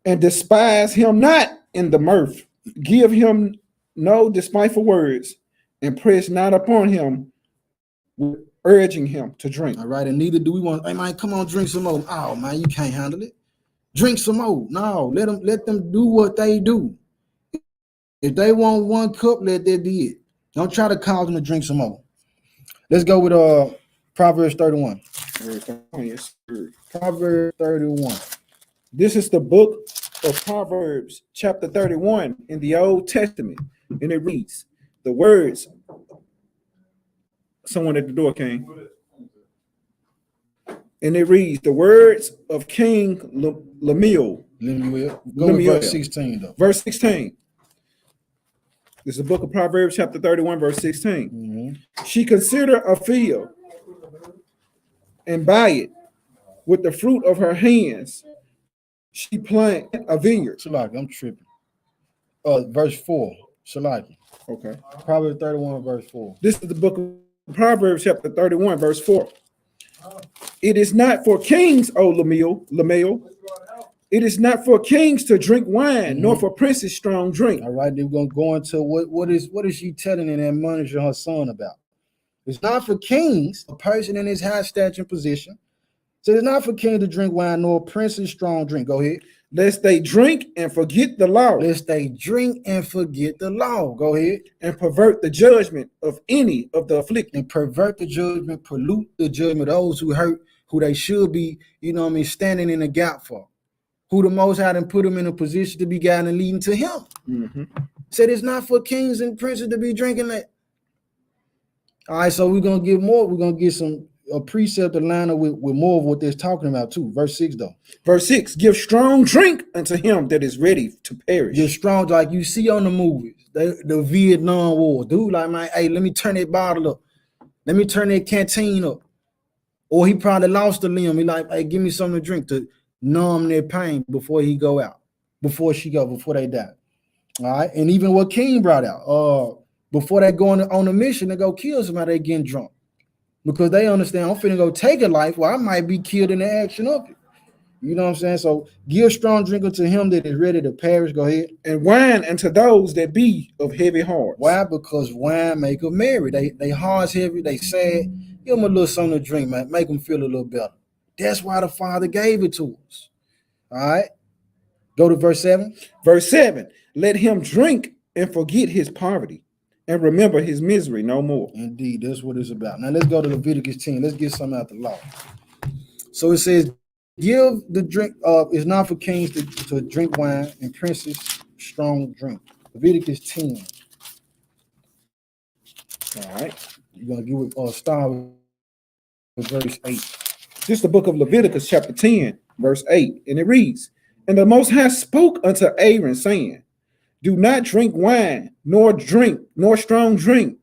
A: And despise him not in the mirth. Give him no despiteful words, and press not upon him with urging him to drink.
B: All right, and neither do we want, hey man, come on, drink some more. Oh man, you can't handle it. Drink some more. No, let them do what they do. If they want one cup, let that be it. Don't try to cause them to drink some more. Let's go with Proverbs 31. Proverbs 31.
A: This is the book of Proverbs, chapter 31 in the Old Testament. And it reads, the words, someone at the door came. And it reads, the words of King Lemuel.
B: Go with verse 16 though.
A: Verse 16. This is the book of Proverbs, chapter 31, verse 16. She considered a field and buy it with the fruit of her hands. She planted a vineyard.
B: Shalaki, I'm tripping. Verse 4. Shalaki.
A: Okay.
B: Proverbs 31, verse 4.
A: This is the book of Proverbs, chapter 31, verse 4. It is not for kings, O Lemuel. It is not for kings to drink wine, nor for princes strong drink.
B: All right, they're gonna go into what is she telling and admonishing her son about? It's not for kings, a person in his high stature position. So it's not for kings to drink wine, nor princes strong drink. Go ahead.
A: Lest they drink and forget the law.
B: Lest they drink and forget the law. Go ahead.
A: And pervert the judgment of any of the afflicted.
B: And pervert the judgment, pollute the judgment of those who hurt, who they should be, standing in the gap for. Who the Most High and put them in a position to be guiding and leading to him. Said it's not for kings and princes to be drinking that. All right, so we're gonna get more. We're gonna get a precept to line up with more of what they're talking about too. Verse 6 though.
A: Verse 6, give strong drink unto him that is ready to perish.
B: Give strong, like you see on the movies. the Vietnam War. Dude, like, man, hey, let me turn that bottle up. Let me turn that canteen up. Or he probably lost a limb. He like, hey, give me something to drink to numb their pain before he go out, before they die. All right. And even what King brought out, before they go on a mission to go kill somebody, they getting drunk. Because they understand I'm finna go take a life where I might be killed in the action of it. You know what I'm saying? So give strong drink unto him that is ready to perish. Go ahead.
A: And wine unto those that be of heavy hearts.
B: Why? Because wine make them merry. They hearts heavy, they sad. Give them a little something to drink, man. Make them feel a little better. That's why the Father gave it to us. All right. Go to verse 7.
A: Verse 7. Let him drink and forget his poverty and remember his misery no more.
B: Indeed, that's what it's about. Now let's go to Leviticus 10. Let's get something out the law. So it says, give the drink, it's not for kings to drink wine and princes strong drink. Leviticus 10.
A: All right.
B: You're going to give it start with verse 8.
A: This is the book of Leviticus, chapter 10, verse 8. And it reads, And the Most High spoke unto Aaron, saying, Do not drink wine, nor strong drink,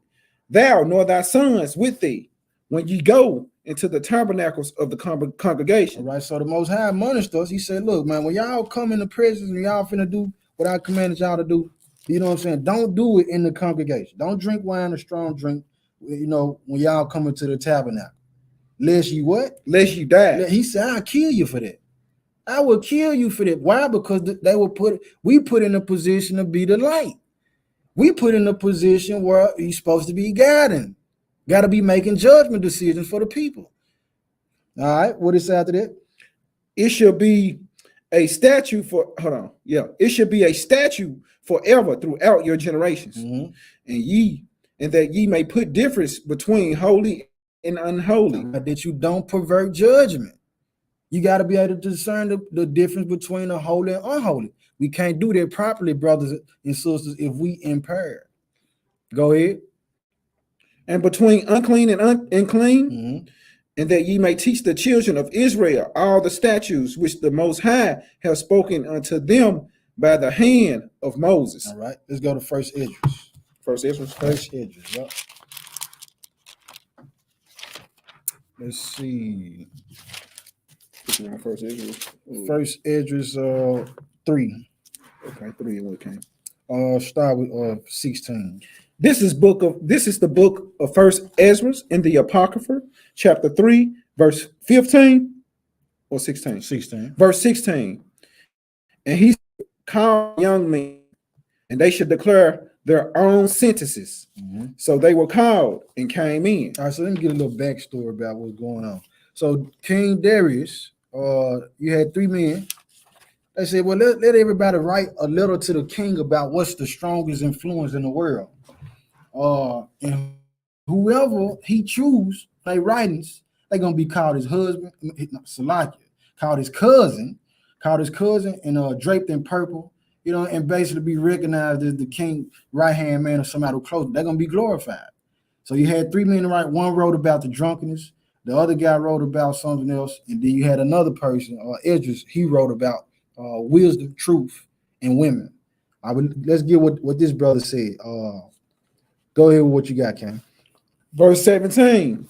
A: thou nor thy sons with thee, when ye go into the tabernacles of the congregation.
B: All right, so the Most High admonished us. He said, look, man, when y'all come in the presence and y'all finna do what I commanded y'all to do, you know what I'm saying? Don't do it in the congregation. Don't drink wine or strong drink, you know, when y'all come into the tabernacle. Lest you what?
A: Lest you die.
B: He said, I'll kill you for that. I will kill you for that. Why? Because we put in a position to be the light. We put in a position where he's supposed to be guiding. Got to be making judgment decisions for the people. All right. What is after that?
A: It should be a statute for, hold on. Yeah. It should be a statute forever throughout your generations.
B: Mm-hmm.
A: And that ye may put difference between holy and unholy.
B: That you don't pervert judgment. You got to be able to discern the difference between the holy and unholy. We can't do that properly, brothers and sisters, if we impaired. Go ahead.
A: And between unclean and unclean,
B: mm-hmm.
A: and that ye may teach the children of Israel all the statutes which the Most High have spoken unto them by the hand of Moses.
B: All right. Let's go to First Esdras.
A: First Esdras.
B: First Esdras. Yep. Let's see.
A: First Esdras.
B: First Esdras 3.
A: Okay, 3 and what came.
B: Start with 16.
A: This is the book of First Esdras in the Apocrypha, chapter 3, verse 15 or 16.
B: 16.
A: Verse 16. And he called young men, and they should declare their own sentences.
B: Mm-hmm.
A: So they were called and came in.
B: All right, so let me get a little backstory about what's going on. So King Darius, you had 3 men. They said, well, let everybody write a letter to the king about what's the strongest influence in the world. And whoever he choose, their writings, they're gonna be called his husband, Salakia, called his cousin, and draped in purple, you know, and basically be recognized as the king right-hand man or somebody who close. They're gonna be glorified. So you had 3 men to write. One wrote about the drunkenness, the other guy wrote about something else, and then you had another person, Esdras, he wrote about wisdom, truth, and women. Let's get what this brother said. Go ahead with what you got, Ken.
A: Verse 17.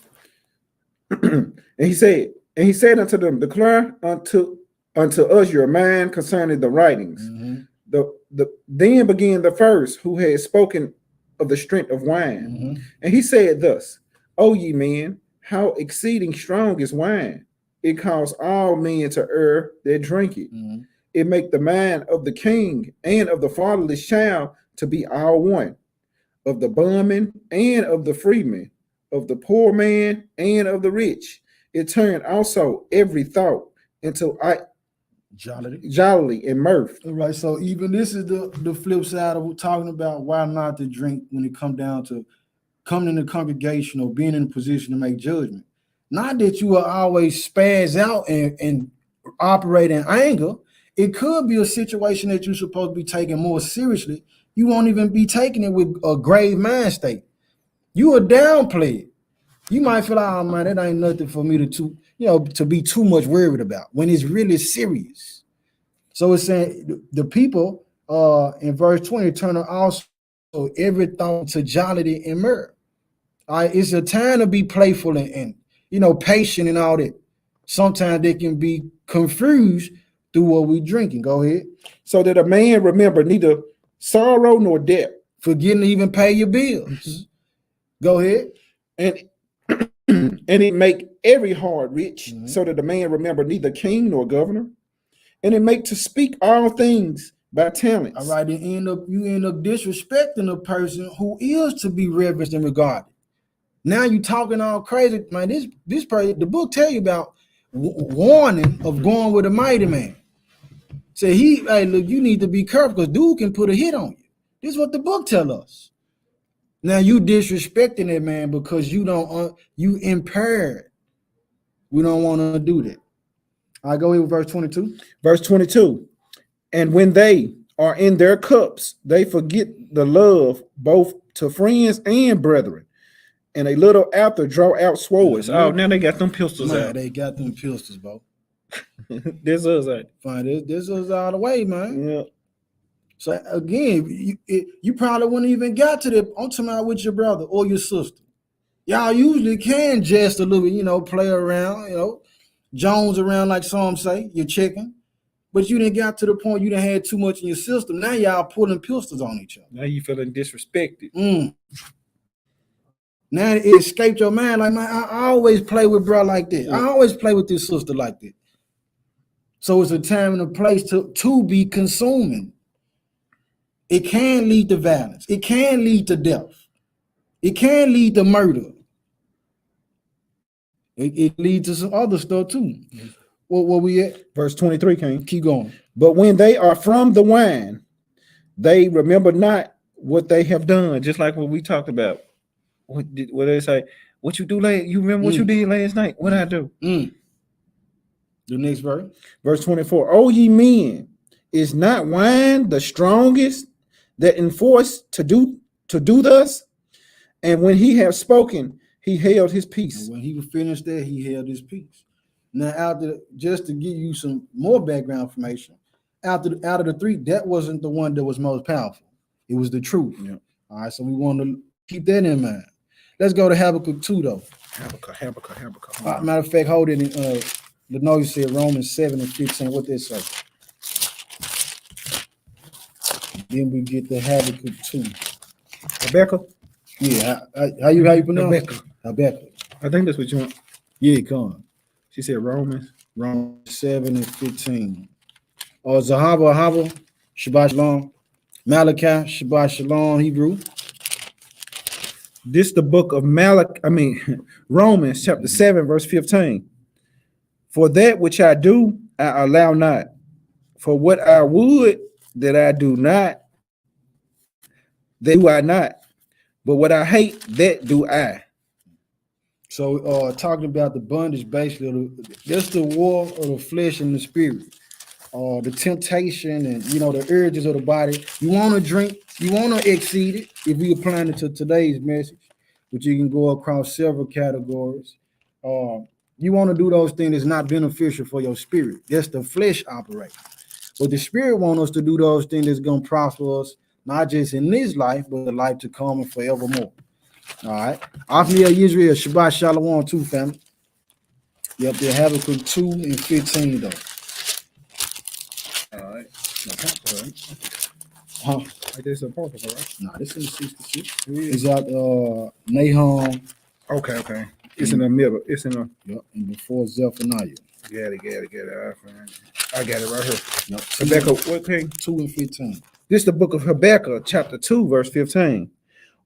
A: And he said unto them, declare unto us your mind concerning the writings.
B: Mm-hmm.
A: Then began the first who had spoken of the strength of wine.
B: Mm-hmm.
A: And he said thus, O ye men, how exceeding strong is wine! It causes all men to err that drink it.
B: Mm-hmm.
A: It make the mind of the king and of the fatherless child to be all one, of the bondman and of the freeman, of the poor man and of the rich. It turned also every thought into jollity and mirth.
B: All right, so even this is the flip side of talking about why not to drink when it comes down to coming in the congregation or being in a position to make judgment. Not that you will always spaz out and operate in anger. It could be a situation that you're supposed to be taking more seriously. You won't even be taking it with a grave mind state. You are downplay it. You might feel like, oh man, that ain't nothing for me to be too much worried about when it's really serious. So it's saying the people in verse 20 turn also every thought to jollity and mirth. All right, it's a time to be playful and patient and all that. Sometimes they can be confused through what we drinking. Go ahead.
A: So that a man remember neither sorrow nor debt.
B: Forgetting to even pay your bills. Go ahead.
A: And and it make every heart rich, so that a man remember neither king nor governor. And it make to speak all things by talents.
B: All right, then you end up disrespecting a person who is to be reverenced and regarded. Now you talking all crazy, man. This person, the book tell you about warning of going with a mighty man. Say hey, look, you need to be careful because dude can put a hit on you. This is what the book tell us. Now you disrespecting that man because you impaired. We don't want to do that. I go here with verse 22.
A: Verse 22. And when they are in their cups, they forget the love both to friends and brethren. And a little after draw out swords. Oh, now they got them pistols out.
B: They got them pistols, bro.
A: This us out.
B: Fine, this is out of the way, man.
A: Yeah.
B: So again, you probably wouldn't even got to the on tonight with your brother or your sister. Y'all usually can jest a little bit, play around, Jones around like some say, you're chicken. But you didn't got to the point you done had too much in your system. Now y'all pulling pistols on each other.
A: Now you feeling disrespected.
B: Now it escaped your mind. Like, man, I always play with bro like that. I always play with this sister like that. So it's a time and a place to be consuming. It can lead to violence. It can lead to death. It can lead to murder. It leads to some other stuff too. Where we at?
A: Verse 23, King.
B: Keep going.
A: But when they are from the wine, they remember not what they have done. Just like what we talked about. What they say? What you do late? You remember what you did last night? What I do?
B: The next verse.
A: Verse 24. O ye men, is not wine the strongest that enforce to do thus? And when he had spoken, he held his peace.
B: And when he was finished there, he held his peace. Now, just to give you some more background information, out of the three, that wasn't the one that was most powerful. It was the truth.
A: Yeah.
B: All right, so we want to keep that in mind. Let's go to Habakkuk 2, though.
A: Habakkuk.
B: Matter of fact, hold it in. The note said Romans 7 and 15. What they say? Then we get the Habakkuk 2.
A: Habakkuk?
B: Yeah, how you pronounce it? Habakkuk.
A: I think that's what you want.
B: Yeah, come on.
A: She said Romans
B: 7 and 15. Zahaba, Shabbat Shalom. Malachi, Shabbat Shalom, Hebrew.
A: This the book of Romans chapter 7, verse 15. For that which I do, I allow not. For what I would that I do not, that do I not. But what I hate, that do I.
B: So talking about the bondage, basically, that's the war of the flesh and the spirit. The temptation and the urges of the body. You want to drink, you want to exceed it. If we apply it to today's message, which you can go across several categories. You want to do those things that's not beneficial for your spirit. That's the flesh operating. But the spirit wants us to do those things that's going to prosper us, not just in this life, but the life to come and forevermore. All right. After Israel, Shabbat Shalom too, family. Yep, they Habakkuk 2 and 15 though.
A: All right.
B: Huh?
A: This is Apocrypha, right?
B: No, this is 66. It's out Nahum.
A: Okay. It's in the middle. It's in the
B: and before Zephaniah.
A: Get it. I got it right here.
B: Yep.
A: Habakkuk, what thing?
B: 2 and 15.
A: This is the book of Habakkuk, chapter 2, verse 15.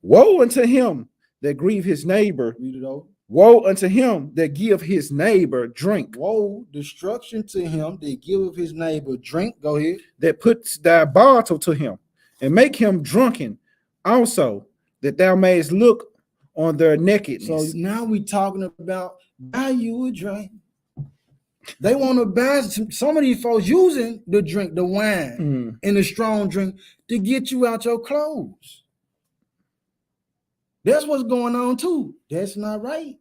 A: Woe unto him that grieve his neighbor.
B: Read it over.
A: Woe unto him that give his neighbor drink.
B: Woe, destruction to him that give his neighbor drink. Go ahead.
A: That puts thy bottle to him and make him drunken also, that thou mayest look on their nakedness.
B: So now we talking about buy you a drink. They want to buy some of these folks using the drink, the wine and the strong drink to get you out your clothes. That's what's going on too. That's not right.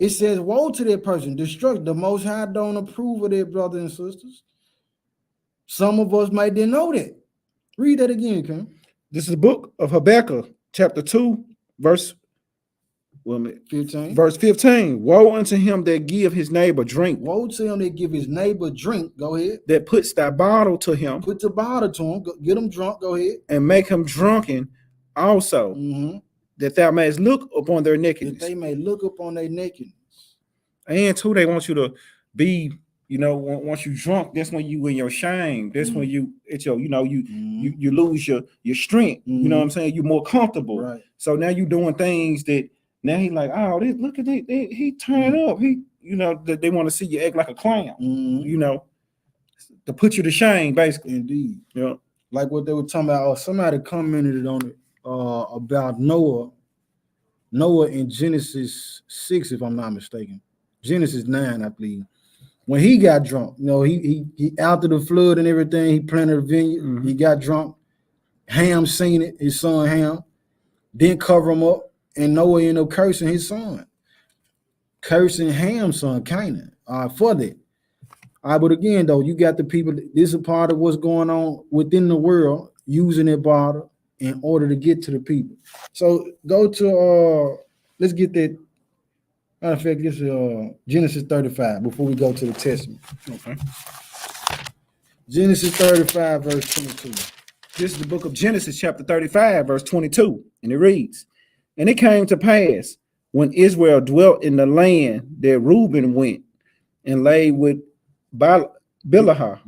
B: It says, woe to that person, destruction. The Most High don't approve of that, brothers and sisters. Some of us might didn't know that. Read that again, Kim.
A: This is the book of Habakkuk, chapter 2, verse
B: 15.
A: verse 15. Woe unto him that give his neighbor drink,
B: Woe to him that give his neighbor drink. Go ahead.
A: that puts thy bottle to him,
B: Put the bottle to him. Get him drunk. Go ahead.
A: and make him drunken also, that thou mayest look upon their
B: That
A: nakedness.
B: they may look upon their nakedness.
A: And two, they want you to be, once you drunk, that's when you in your shame. That's when you, it's your, you lose your strength. You know what I'm saying? You're more comfortable.
B: Right.
A: So now you doing things that now he like, oh, look at it. He turned up. He, that they want to see you act like a clown. To put you to shame, basically.
B: Indeed.
A: Yeah.
B: Like what they were talking about. Somebody commented on it about Noah. Noah in Genesis 6, if I'm not mistaken. Genesis 9, I believe. When he got drunk, he after the flood and everything, he planted a vineyard. He got drunk. Ham seen it, his son Ham, didn't cover him up, and Noah ended up cursing his son, cursing Ham's son, Canaan, for that. All right, but again, though, you got the people, this is a part of what's going on within the world, using that bottle in order to get to the people. So go to, let's get that. Matter of fact, this is Genesis 35 before we go to the Testament.
A: Okay.
B: Genesis 35, verse 22.
A: This is the book of Genesis, chapter 35, verse 22. And it reads, and it came to pass when Israel dwelt in the land that Reuben went and lay with Bilhah,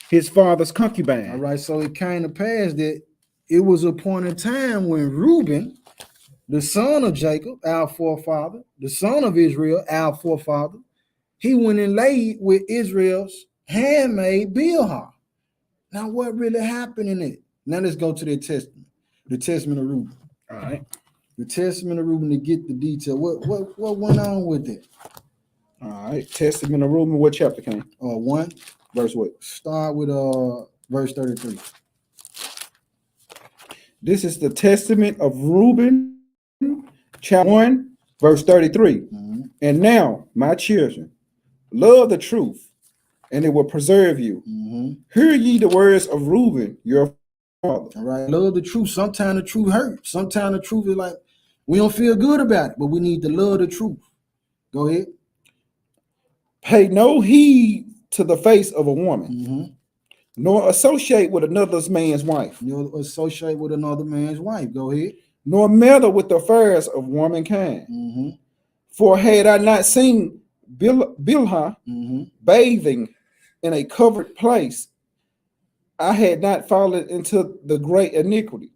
A: his father's concubine.
B: All right, so it came to pass that it was a point in time when Reuben, the son of Jacob, our forefather, the son of Israel, our forefather, he went and laid with Israel's handmaid Bilhah. Now, what really happened in it? Now let's go to the Testament of Reuben.
A: All right.
B: The Testament of Reuben to get the detail. What went on with it?
A: All right. Testament of Reuben, what chapter came?
B: 1.
A: Verse what?
B: Start with verse 33.
A: This is the Testament of Reuben, chapter 1, verse 33. And now, my children, love the truth, and it will preserve you. Hear ye the words of Reuben, your father.
B: All right, love the truth. Sometimes the truth hurts. Sometimes the truth is like, we don't feel good about it, but we need to love the truth. Go ahead.
A: Pay no heed to the face of a woman, nor associate with another man's wife.
B: You'll associate with another man's wife. Go ahead.
A: Nor meddle with the affairs of womankind. For had I not seen Bilhah bathing in a covered place, I had not fallen into the great iniquity.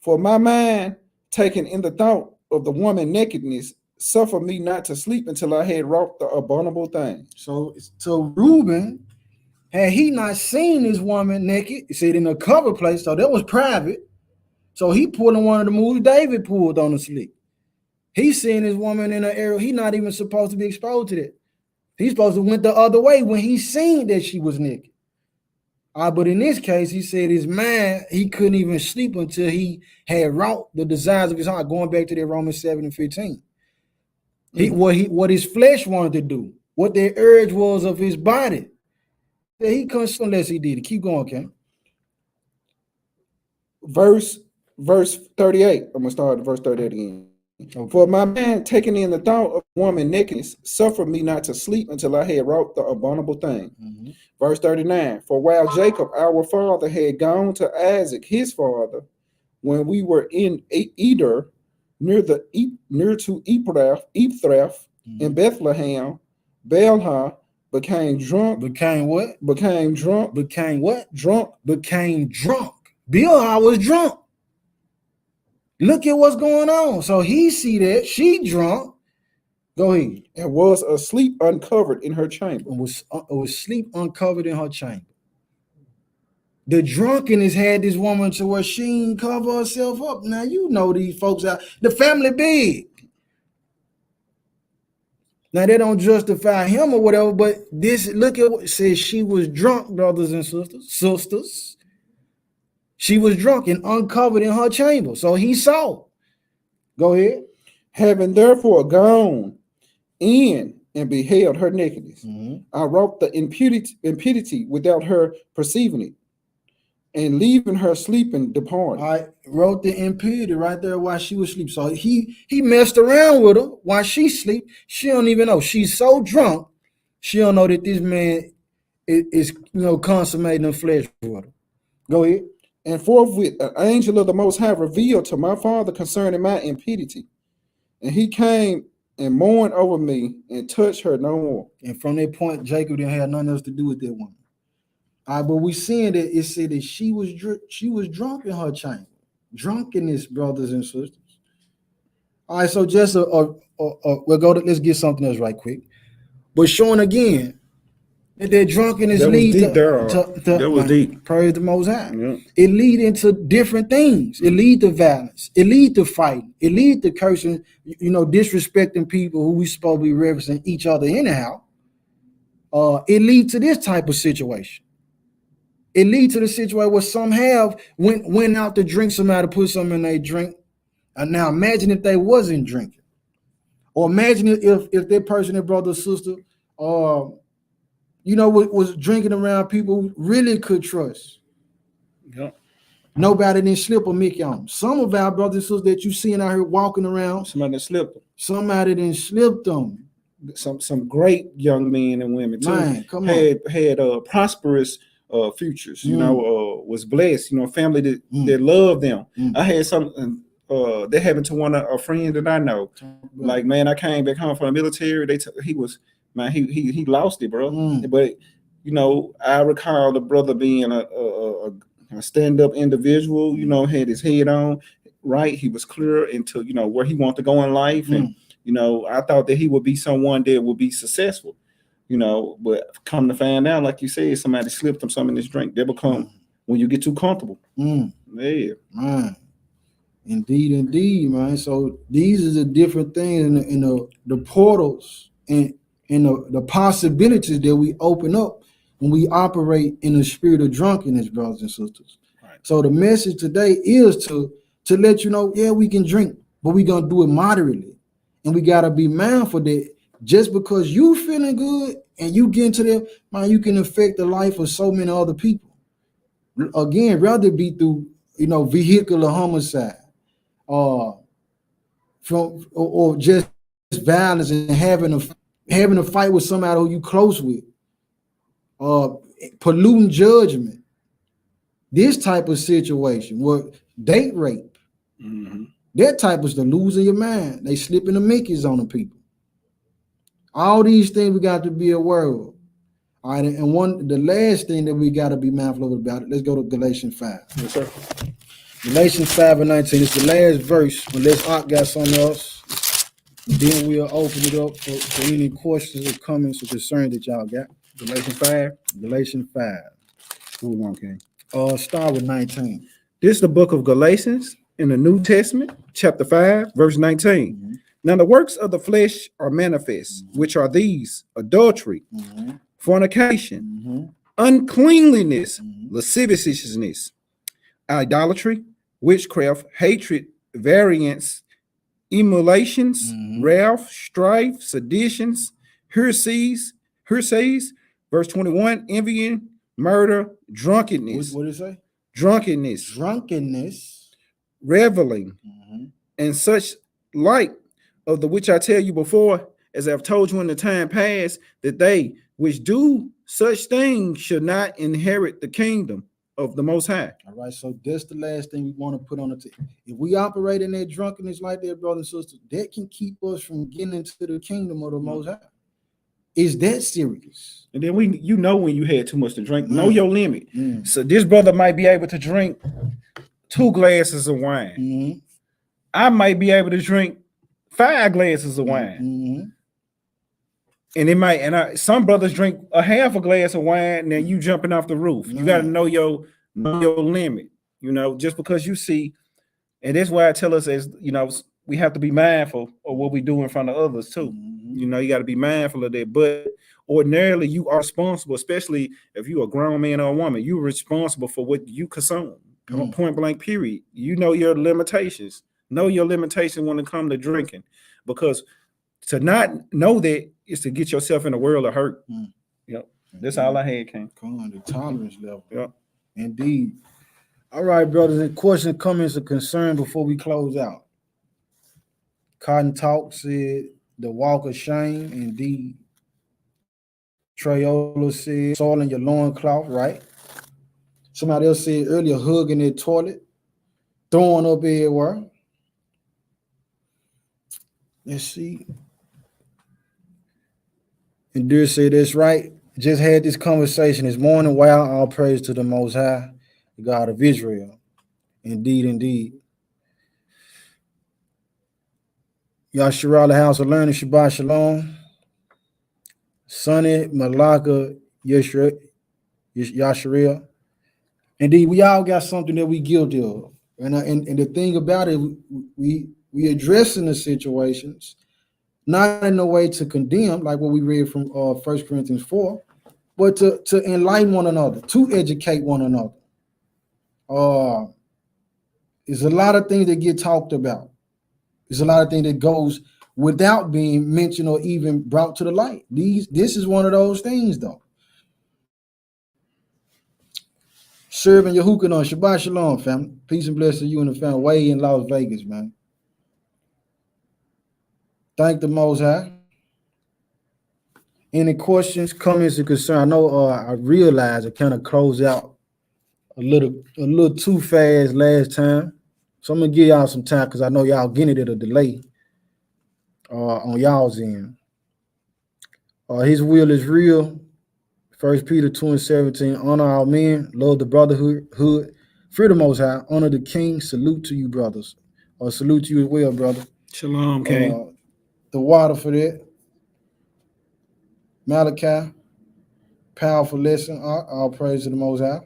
A: For my mind, taken in the thought of the woman nakedness, suffered me not to sleep until I had wrought the abominable thing.
B: So Reuben, had he not seen this woman naked, he said in a covered place, so that was private. So he pulled on one of the moves David pulled on the sleep. He's seeing this woman in an area he's not even supposed to be exposed to that. He's supposed to went the other way when he seen that she was naked. But in this case, he said his mind, he couldn't even sleep until he had wrought the desires of his heart, going back to that Romans 7 and 15. What his flesh wanted to do, what the urge was of his body, that he couldn't unless he did it. Keep going, Ken.
A: Verse 38. I'm gonna start at verse 38 again. Okay. For my man taking in the thought of woman nakedness suffered me not to sleep until I had wrought the abominable thing. Verse 39. For while Jacob our father had gone to Isaac his father, when we were in Eder, near to Ephrath in Bethlehem, Bilhah became drunk.
B: Became what?
A: Became drunk.
B: Became what?
A: Drunk.
B: Became drunk. Bilhah was drunk. Look at what's going on. So he see that she drunk. Go ahead.
A: And was asleep uncovered in her chamber.
B: Was asleep uncovered in her chamber. The drunkenness had this woman to where she didn't cover herself up. Now you know these folks out. The family big. Now they don't justify him or whatever, but this, look at what it says. She was drunk, brothers and sisters. She was drunk and uncovered in her chamber. So he saw. Go ahead.
A: Having therefore gone in and beheld her nakedness, I wrought the impudity without her perceiving it. and leaving her sleeping, departed.
B: I wrote the impurity right there while she was asleep. So he messed around with her while she sleep. She don't even know. She's so drunk, she don't know that this man is consummating the flesh with her. Go ahead.
A: And forthwith an angel of the Most High revealed to my father concerning my impurity. And he came and mourned over me and touched her no more.
B: And from that point, Jacob didn't have nothing else to do with that woman. All right, but we seeing that it said that she was drunk in her chamber. Drunkenness, brothers and sisters. All right, so just we'll go to, let's get something else right quick. But showing again that drunkenness leads to
A: deep.
B: Praise the Most High.
A: Yeah.
B: It lead into different things. It lead to violence. It lead to fighting. It lead to cursing, disrespecting people who we supposed to be reverencing each other anyhow. It lead to this type of situation. It leads to the situation where some went out to drink, somebody put something in their drink. And now imagine if they wasn't drinking. Or imagine if that person, their brother or sister, was drinking around people who really could trust.
A: Yeah.
B: Nobody didn't slip a Mickey on them. Some of our brothers and sisters that you seeing out here walking around,
A: Somebody slipped them.
B: somebody didn't slip them.
A: Some great young men and women too.
B: Man, come
A: had prosperous futures. Was blessed. Family that loved them. I had something that happened to a friend that I know. Like, man, I came back home from the military. He lost it, bro. But I recall the brother being a stand-up individual. Had his head on right. He was clear into where he wanted to go in life, and I thought that he would be someone that would be successful. But come to find out, like you said, somebody slipped him some in his drink. They become when you get too comfortable. Yeah,
B: man. Indeed, man. So these are the different things in the portals and the possibilities that we open up when we operate in the spirit of drunkenness, brothers and sisters.
A: Right.
B: So the message today is to let you know, yeah, we can drink, but we're gonna do it moderately, and we gotta be mindful that just because you feeling good and you get into that, man, you can affect the life of so many other people. Again, rather be through vehicular homicide, or just violence and having a fight with somebody who you close with, polluting judgment. This type of situation, where date rape, that type of stuff, losing your mind. They slipping the Mickeys on the people. All these things we got to be aware of. All right, and the last thing that we got to be mindful of about it. Let's go to Galatians 5.
A: yes, sir.
B: Galatians 5:19. It's the last verse. Unless Art got something else, then we'll open it up for any questions or comments or concerns that y'all got.
A: Galatians 5.
B: Galatians 5.
A: Who one came?
B: Start with 19.
A: This is the book of Galatians in the New Testament, chapter 5, verse 19. Now the works of the flesh are manifest, which are these: adultery, fornication, uncleanliness, lasciviousness, idolatry, witchcraft, hatred, variance, emulations, wrath, strife, seditions, heresies, verse 21, envying, murder, drunkenness.
B: What did it say?
A: Drunkenness, reveling, and such like, of the which I tell you before, as I've told you in the time past, that they which do such things should not inherit the kingdom of the Most High.
B: All right, so that's the last thing we want to put on the table. If we operate in that drunkenness like that, brothers and sisters, that can keep us from getting into the kingdom of the Most High. Is that serious?
A: And then when you had too much to drink, know your limit. So this brother might be able to drink 2 glasses of wine. I might be able to drink 5 glasses of wine. And some brothers drink a half a glass of wine, and then you jumping off the roof. You got to know your limit, just because you see. And that's why I tell us, as we have to be mindful of what we do in front of others too. You got to be mindful of that. But ordinarily, you are responsible, especially if you're a grown man or a woman. You're responsible for what you consume. Point blank, period. You know your limitations. Know your limitations when it comes to drinking, because to not know that is to get yourself in a world of hurt. That's all I had, King.
B: Come on, the tolerance level.
A: Yep.
B: Indeed. All right, brothers. Any questions, comments, or concern before we close out? Cotton Talk said the walk of shame. Indeed. Trayola said soil in your loincloth, right? Somebody else said earlier, hugging their toilet, throwing up everywhere. Let's see. And Dear said that's right. Just had this conversation this morning. Wow, all praise to the Most High, the God of Israel. Indeed, indeed. Yashara, the house of learning, Shabbat Shalom. Sonny, Malaka, Yashariel. Indeed, we all got something that we guilty of. And the thing about it, we addressing the situations, not in a way to condemn, like what we read from 1 Corinthians 4, but to enlighten one another, to educate one another. There's a lot of things that get talked about. There's a lot of things that goes without being mentioned or even brought to the light. This is one of those things, though. Serving Yahuwah on Shabbat Shalom, family. Peace and blessings to you and the family way in Las Vegas, man. Thank the Most High. Any questions, comments, or concern? I know I realized I kind of closed out a little too fast last time. So I'm gonna give y'all some time because I know y'all getting it at a delay on y'all's end. His will is real. 1 Peter 2:17. Honor our men, love the brotherhood, fear the Most High, honor the King. Salute to you, brothers. Salute to you as well, brother.
A: Shalom, King.
B: The water for that. Malachi, powerful lesson. All praise to the Most High.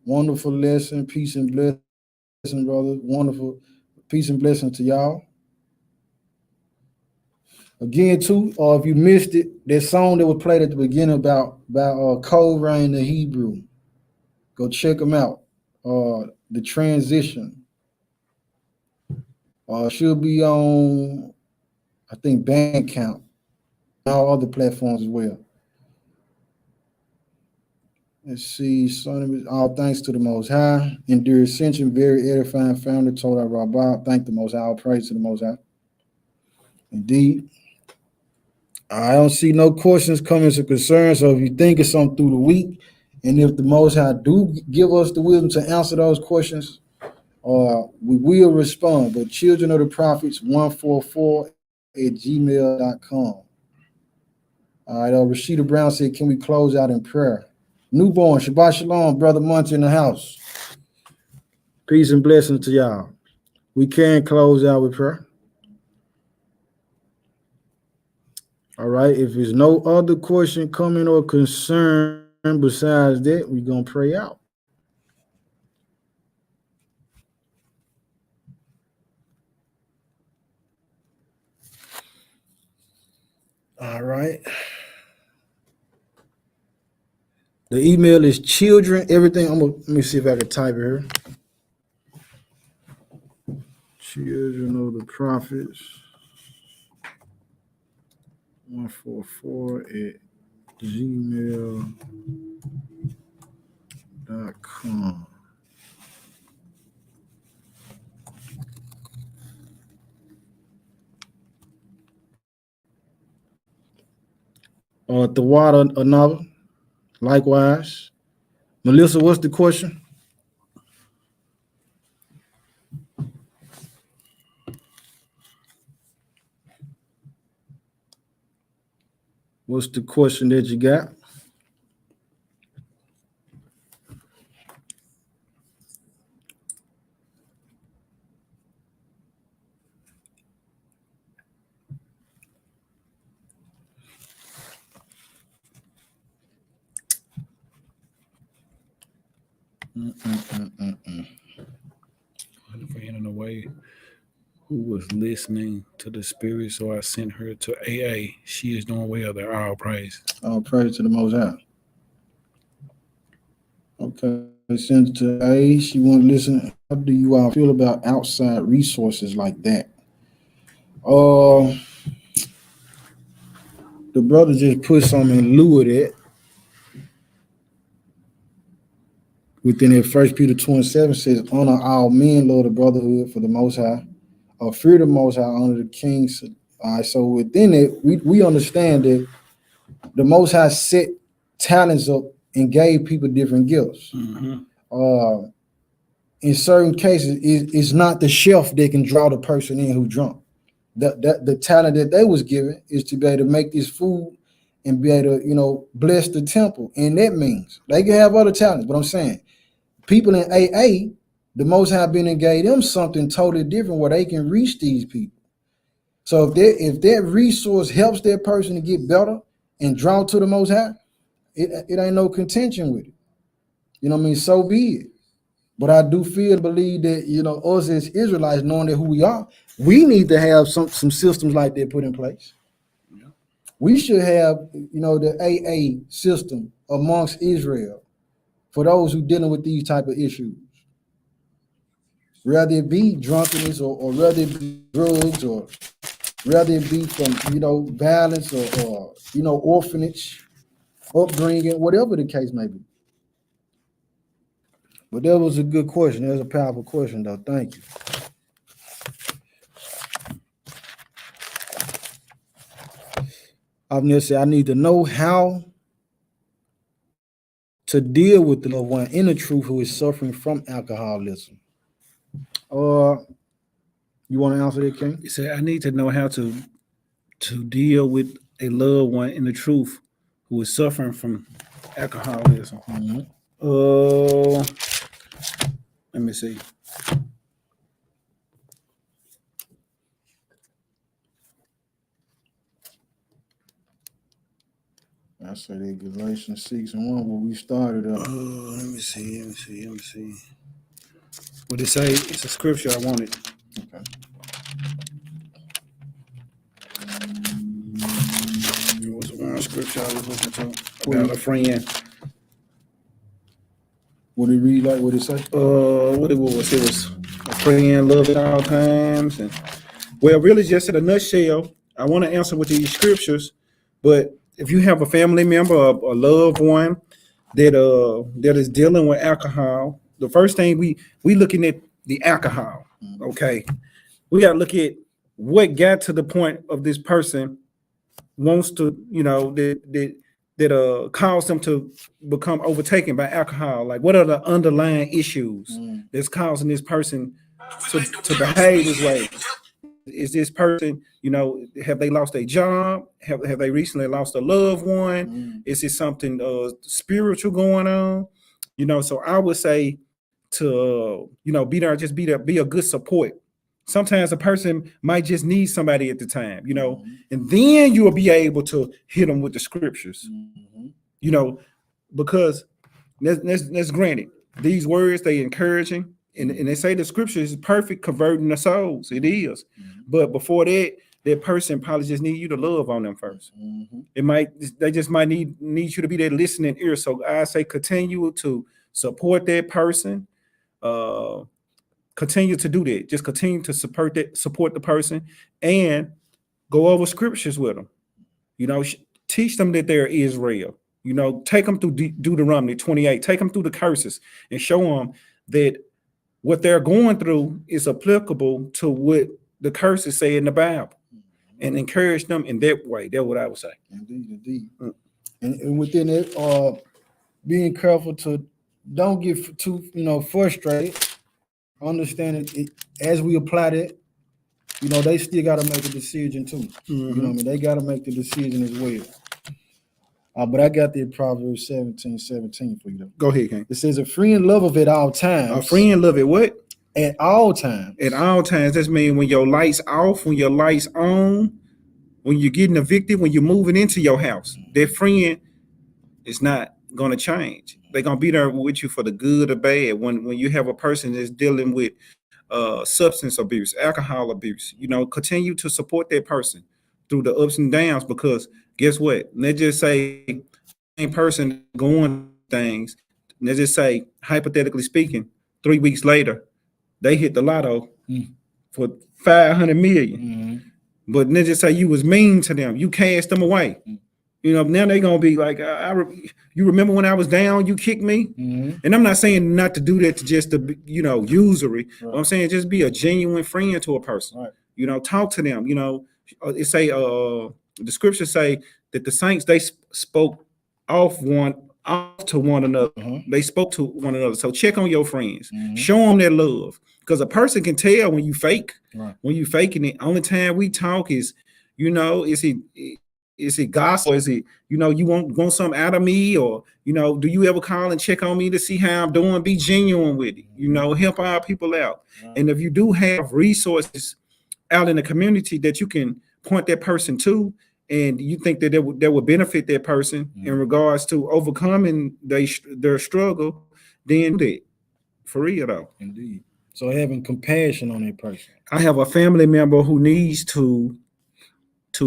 B: Wonderful lesson. Peace and blessing, brother. Wonderful. Peace and blessing to y'all. Again, too, if you missed it, that song that was played at the beginning about Cold Rain the Hebrew. Go check them out. The transition. Should be on, I think, Bandcamp, all other platforms as well. Let's see. All thanks to the Most High. Endure ascension, very edifying founder, told our Rabbah. Thank the Most High. All praise to the Most High. Indeed. I don't see no questions, comments, or concerns. So if you think of something through the week, and if the Most High do give us the wisdom to answer those questions, we will respond. But children of the prophets 144@gmail.com. All right, Rashida Brown said, can we close out in prayer? Newborn, Shabbat Shalom, Brother Munch in the house. Peace and blessings to y'all. We can close out with prayer. All right, if there's no other question, comment, or concern besides that, we're going to pray out. All right. The email is children, everything. Let me see if I can type it here. Children of the prophets 144@gmail.com. The water, another. Likewise. Melissa, what's the question? What's the question that you got?
A: For in a way who was listening to the spirit, so I sent her to AA. She is doing well there. All praise.
B: All praise to the Most High. Okay, sent to AA. She want to listen. How do you all feel about outside resources like that? The brother just put something in lieu of that. within it, 1 Peter 2:7 says, honor all men, love the brotherhood for the most high, fear the most high, honor the kings. All right, so within it, we understand that the most high set talents up and gave people different gifts. In certain cases, it's not the chef that can draw the person in who drunk. The talent that they was given is to be able to make this food and be able to, bless the temple. And that means they can have other talents, but I'm saying people in AA, the Most High been and gave them something totally different where they can reach these people. So if that resource helps that person to get better and draw to the Most High, it ain't no contention with it. You know what I mean? So be it. But I do feel and believe that, us as Israelites, knowing that who we are, we need to have some systems like that put in place. Yeah. We should have, the AA system amongst Israel for those who dealing with these type of issues. Rather it be drunkenness or rather it be drugs or rather it be from, violence or orphanage, upbringing, whatever the case may be. But that was a good question. That was a powerful question, though. Thank you. I've never said I need to know how to deal with the loved one in the truth who is suffering from alcoholism. You want to answer that, King?
A: He said, I need to know how to deal with a loved one in the truth who is suffering from alcoholism. Mm-hmm. Let me see.
B: I say that Galatians 6:1 where we started up.
A: Let me see. What it say? It's a scripture I wanted.
B: Okay.
A: It was one scripture I was looking to about a friend.
B: What did it read like? What did it say?
A: What it was? It was a friend loved at all times, and really, just in a nutshell, I want to answer with these scriptures. But if you have a family member, a loved one that is dealing with alcohol, the first thing we looking at the alcohol. Okay, we got to look at what got to the point of this person wants to, that caused them to become overtaken by alcohol. Like, what are the underlying issues that's causing this person to behave this way? Is this person, have they lost their job? Have they recently lost a loved one? Is it something spiritual going on? So I would say to, be there, just be a good support. Sometimes a person might just need somebody at the time, and then you will be able to hit them with the scriptures, because let's granted, these words, they encouraging, and they say the scripture is perfect converting the souls. It is. But before that person probably just need you to love on them first. They just might need you to be that listening ear. So I say continue to support that person. Continue to do that. Just continue to support the person and go over scriptures with them. Teach them that they're Israel. Take them through Deuteronomy 28. Take them through the curses and show them that what they're going through is applicable to what the curses say in the Bible, and encourage them in that way. That's what I would say.
B: Indeed. And within it, being careful to don't get too, frustrated. Understanding it, as we apply that, they still got to make a decision too. They got to make the decision as well. But I got the Proverbs 17:17 for you though.
A: Go ahead, King.
B: It says, a friend loveth at all times.
A: A friend love it what?
B: At all times.
A: At all times. That means when your lights off, when your lights on, when you're getting evicted, when you're moving into your house. That friend is not going to change. They're going to be there with you for the good or bad. When you have a person that's dealing with substance abuse, alcohol abuse, continue to support that person through the ups and downs, because guess what? Let's just say same person going things. Let's just say, hypothetically speaking, 3 weeks later, they hit the lotto for 500 million. But let's just say you was mean to them. You cast them away. You know, now they're gonna be like, you remember when I was down, you kicked me. And I'm not saying not to do that to just to you know usury.
B: Right.
A: I'm saying just be a genuine friend to a person.
B: Right.
A: You know, talk to them. You know, it say the scriptures say that the saints they spoke off to one another. They spoke to one another. So check on your friends. Show them that love, because a person can tell when you fake.
B: Right.
A: When you faking it. Only time we talk is, you know, is it gospel? Is it, you know, you want something out of me? Or, you know, do you ever call and check on me to see how I'm doing? Be genuine with it. You know, help our people out.
B: Right.
A: And if you do have resources out in the community that you can point that person to, and you think that that would benefit that person in regards to overcoming their struggle, then do that. For real though.
B: Indeed. So having compassion on that person.
A: I have a family member who needs to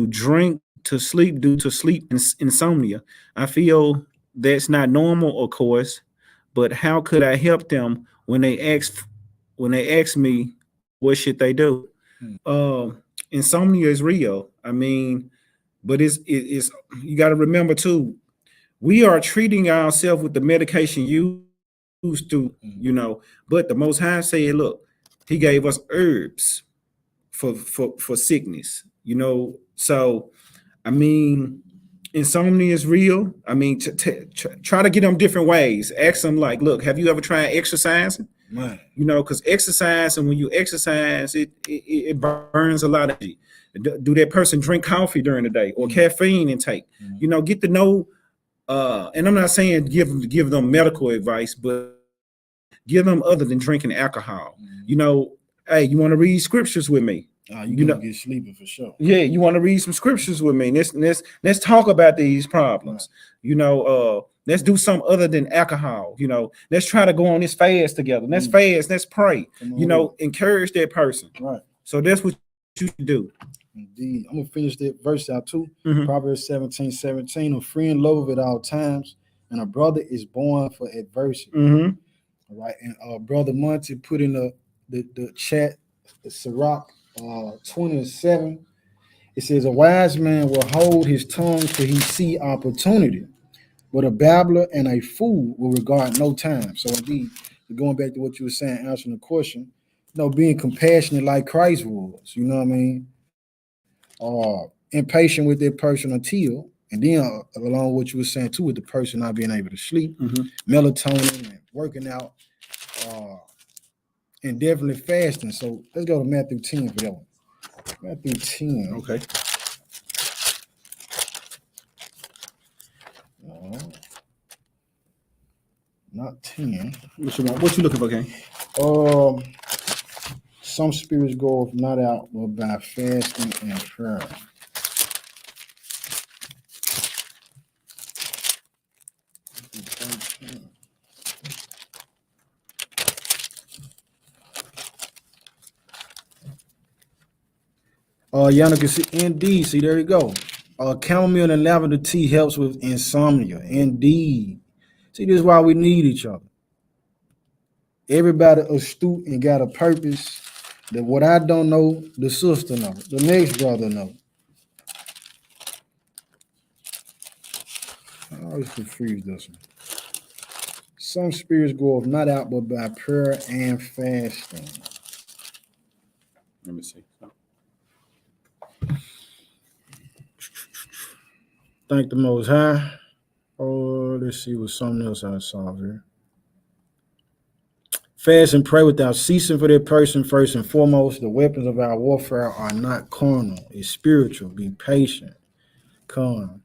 A: drink to sleep due to sleep insomnia. I feel that's not normal, of course, but how could I help them when they ask me what should they do? Insomnia is real. I mean, but it's you got to remember too, we are treating ourselves with the medication used to, you know, but the Most High said, look, he gave us herbs for sickness, you know. So I mean, insomnia is real. I mean, try to get them different ways. Ask them like, look, have you ever tried exercising?
B: Man.
A: You know, because exercise, and when you exercise, it burns a lot of energy. Do that person drink coffee during the day or caffeine intake? You know, get to know. And I'm not saying give them medical advice, but give them other than drinking alcohol. You know, hey, you want to read scriptures with me?
B: You know, get sleepy for sure.
A: Yeah, you want to read some scriptures with me? Let's talk about these problems. Right. You know, let's do something other than alcohol. You know, let's try to go on this fast together. Let's fast. Let's pray. You know, encourage that person.
B: Right.
A: So that's what you should do.
B: Indeed. I'm gonna finish that verse out too. Proverbs 17:17. A friend loveth at all times, and a brother is born for adversity. All right. And Brother Monty put in the chat, the Sirach 27. It says, a wise man will hold his tongue till he see opportunity, but a babbler and a fool will regard no time. So indeed, going back to what you were saying, answering the question, you know, being compassionate like Christ was, you know what I mean? Impatient with that person until, and then along with what you were saying too, with the person not being able to sleep, melatonin and working out, and definitely fasting. So let's go to Matthew 10 for that one. Matthew 10.
A: Okay.
B: Not 10.
A: What you want? What you looking for, King?
B: Some spirits go not out but by fasting and prayer. Yana can see, indeed. See, there you go. Chamomile and lavender tea helps with insomnia. Indeed. See, this is why we need each other. Everybody astute and got a purpose. That what I don't know, the sister know, the next brother know. I always confuse this one. Some spirits go off not out but by prayer and fasting.
A: Let me see.
B: Thank the Most High. Oh, let's see what something else I saw here. Fast and pray without ceasing for that person first and foremost. The weapons of our warfare are not carnal, it's spiritual. Be patient. Calm.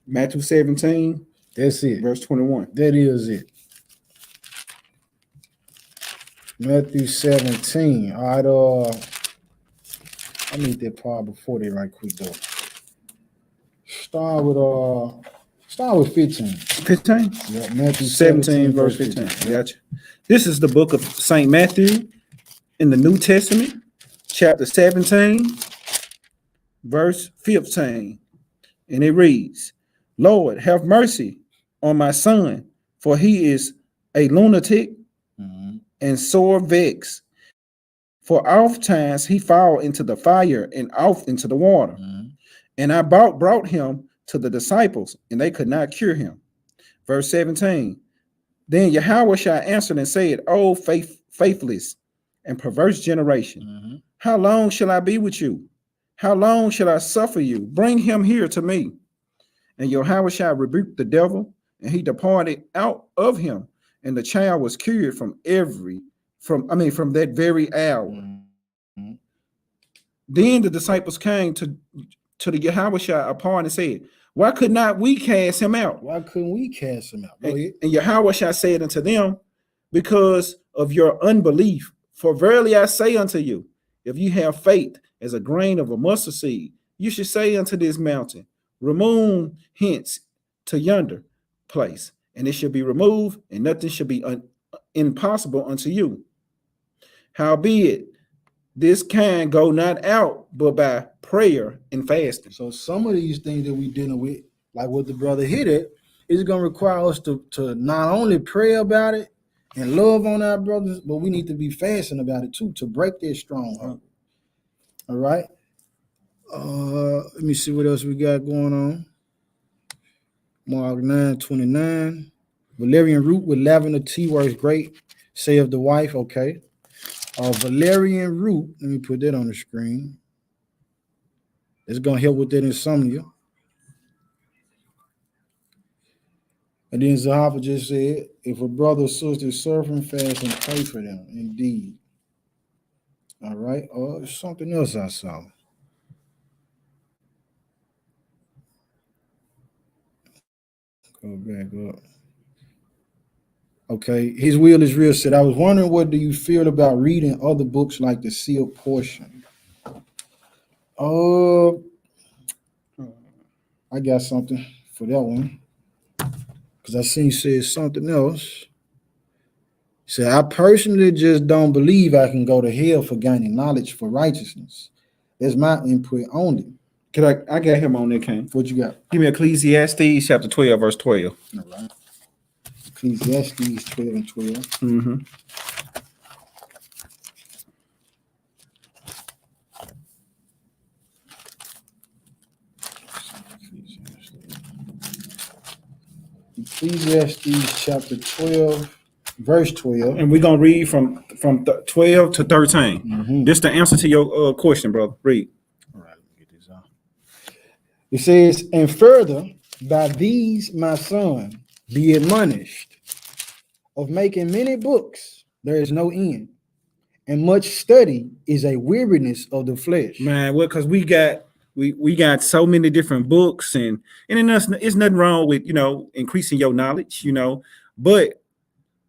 A: Matthew 17.
B: That's it.
A: Verse 21.
B: That is it. Matthew 17. All right, I need that part before that right quick though. Start with 15.
A: 15?
B: Yeah, Matthew
A: 17 verse 15. Gotcha. This is the book of St. Matthew in the New Testament, chapter 17, verse 15. And it reads, Lord, have mercy on my son, for he is a lunatic and sore vexed. For oftentimes he fall into the fire and oft into the water. And I brought him to the disciples, and they could not cure him. Verse 17. Then Yahushua answered and said, "O faithless and perverse generation, how long shall I be with you? How long shall I suffer you? Bring him here to me." And Yahushua rebuked the devil, and he departed out of him, and the child was cured from that very hour. Then the disciples came to the Yahushua apart and said, "Why could not we cast him out?"
B: Why couldn't we cast him out?
A: And Yahushua said unto them, "Because of your unbelief. For verily I say unto you, if you have faith as a grain of a mustard seed, you should say unto this mountain, remove hence to yonder place, and it shall be removed, and nothing shall be impossible unto you. Howbeit, this kind go not out but by prayer and fasting."
B: So some of these things that we dealing with, like what the brother hit at, is going to require us to not only pray about it and love on our brothers, but we need to be fasting about it too, to break that stronghold. All right. Let me see what else we got going on. Mark 9:29. Valerian root with lavender tea works great. Say of the wife, okay. Valerian root, let me put that on the screen. It's going to help with that insomnia. And then Zahava just said, if a brother or sister is suffering, fast and pray for them. Indeed. All right. Something else I saw. Go back up. Okay. His will is real said, I was wondering, what do you feel about reading other books like the sealed portion? I got something for that one. Because I seen you said something else. He said, I personally just don't believe I can go to hell for gaining knowledge for righteousness. That's my input only.
A: I got him on there, King.
B: What you got?
A: Give me Ecclesiastes chapter 12, verse 12.
B: All right. Ecclesiastes 12 and 12.
A: Mm-hmm.
B: Ecclesiastes chapter 12, verse 12.
A: And we're going to read from 12 to 13.
B: Mm-hmm.
A: This the answer to your question, brother. Read.
B: All right, let me get this out. It says, and further, by these, my son, be admonished, of making many books, there is no end, and much study is a weariness of the flesh.
A: Man, well, because we got so many different books, and it's nothing wrong with, increasing your knowledge, but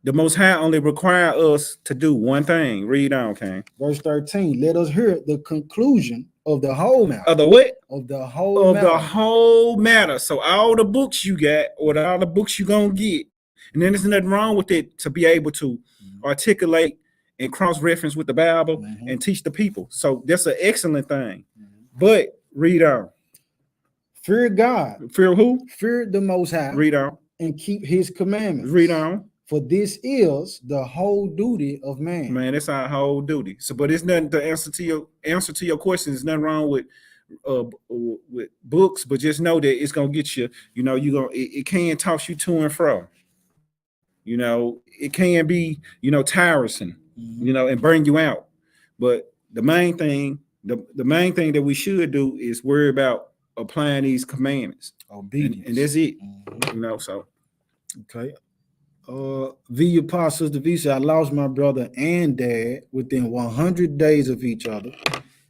A: the Most High only require us to do one thing. Read on, King.
B: Verse 13, let us hear the conclusion of the whole matter.
A: Of the what?
B: Of the whole matter.
A: The whole matter. So all the books you got, or all the books you're going to get, and then there's nothing wrong with it to be able to articulate and cross-reference with the Bible and teach the people. So that's an excellent thing. But read on.
B: Fear God.
A: Fear who?
B: Fear the Most High.
A: Read on.
B: And keep his commandments.
A: Read on.
B: For this is the whole duty of man. Man,
A: that's our whole duty. So, but it's nothing. The answer to your question is nothing wrong with books, but just know that it's gonna get you. It can toss you to and fro. It can be tiresome. And burn you out. But the main thing that we should do is worry about applying these commandments.
B: Obedience,
A: and that's it. So
B: okay. V Apostles the V said, I lost my brother and dad within 100 days of each other.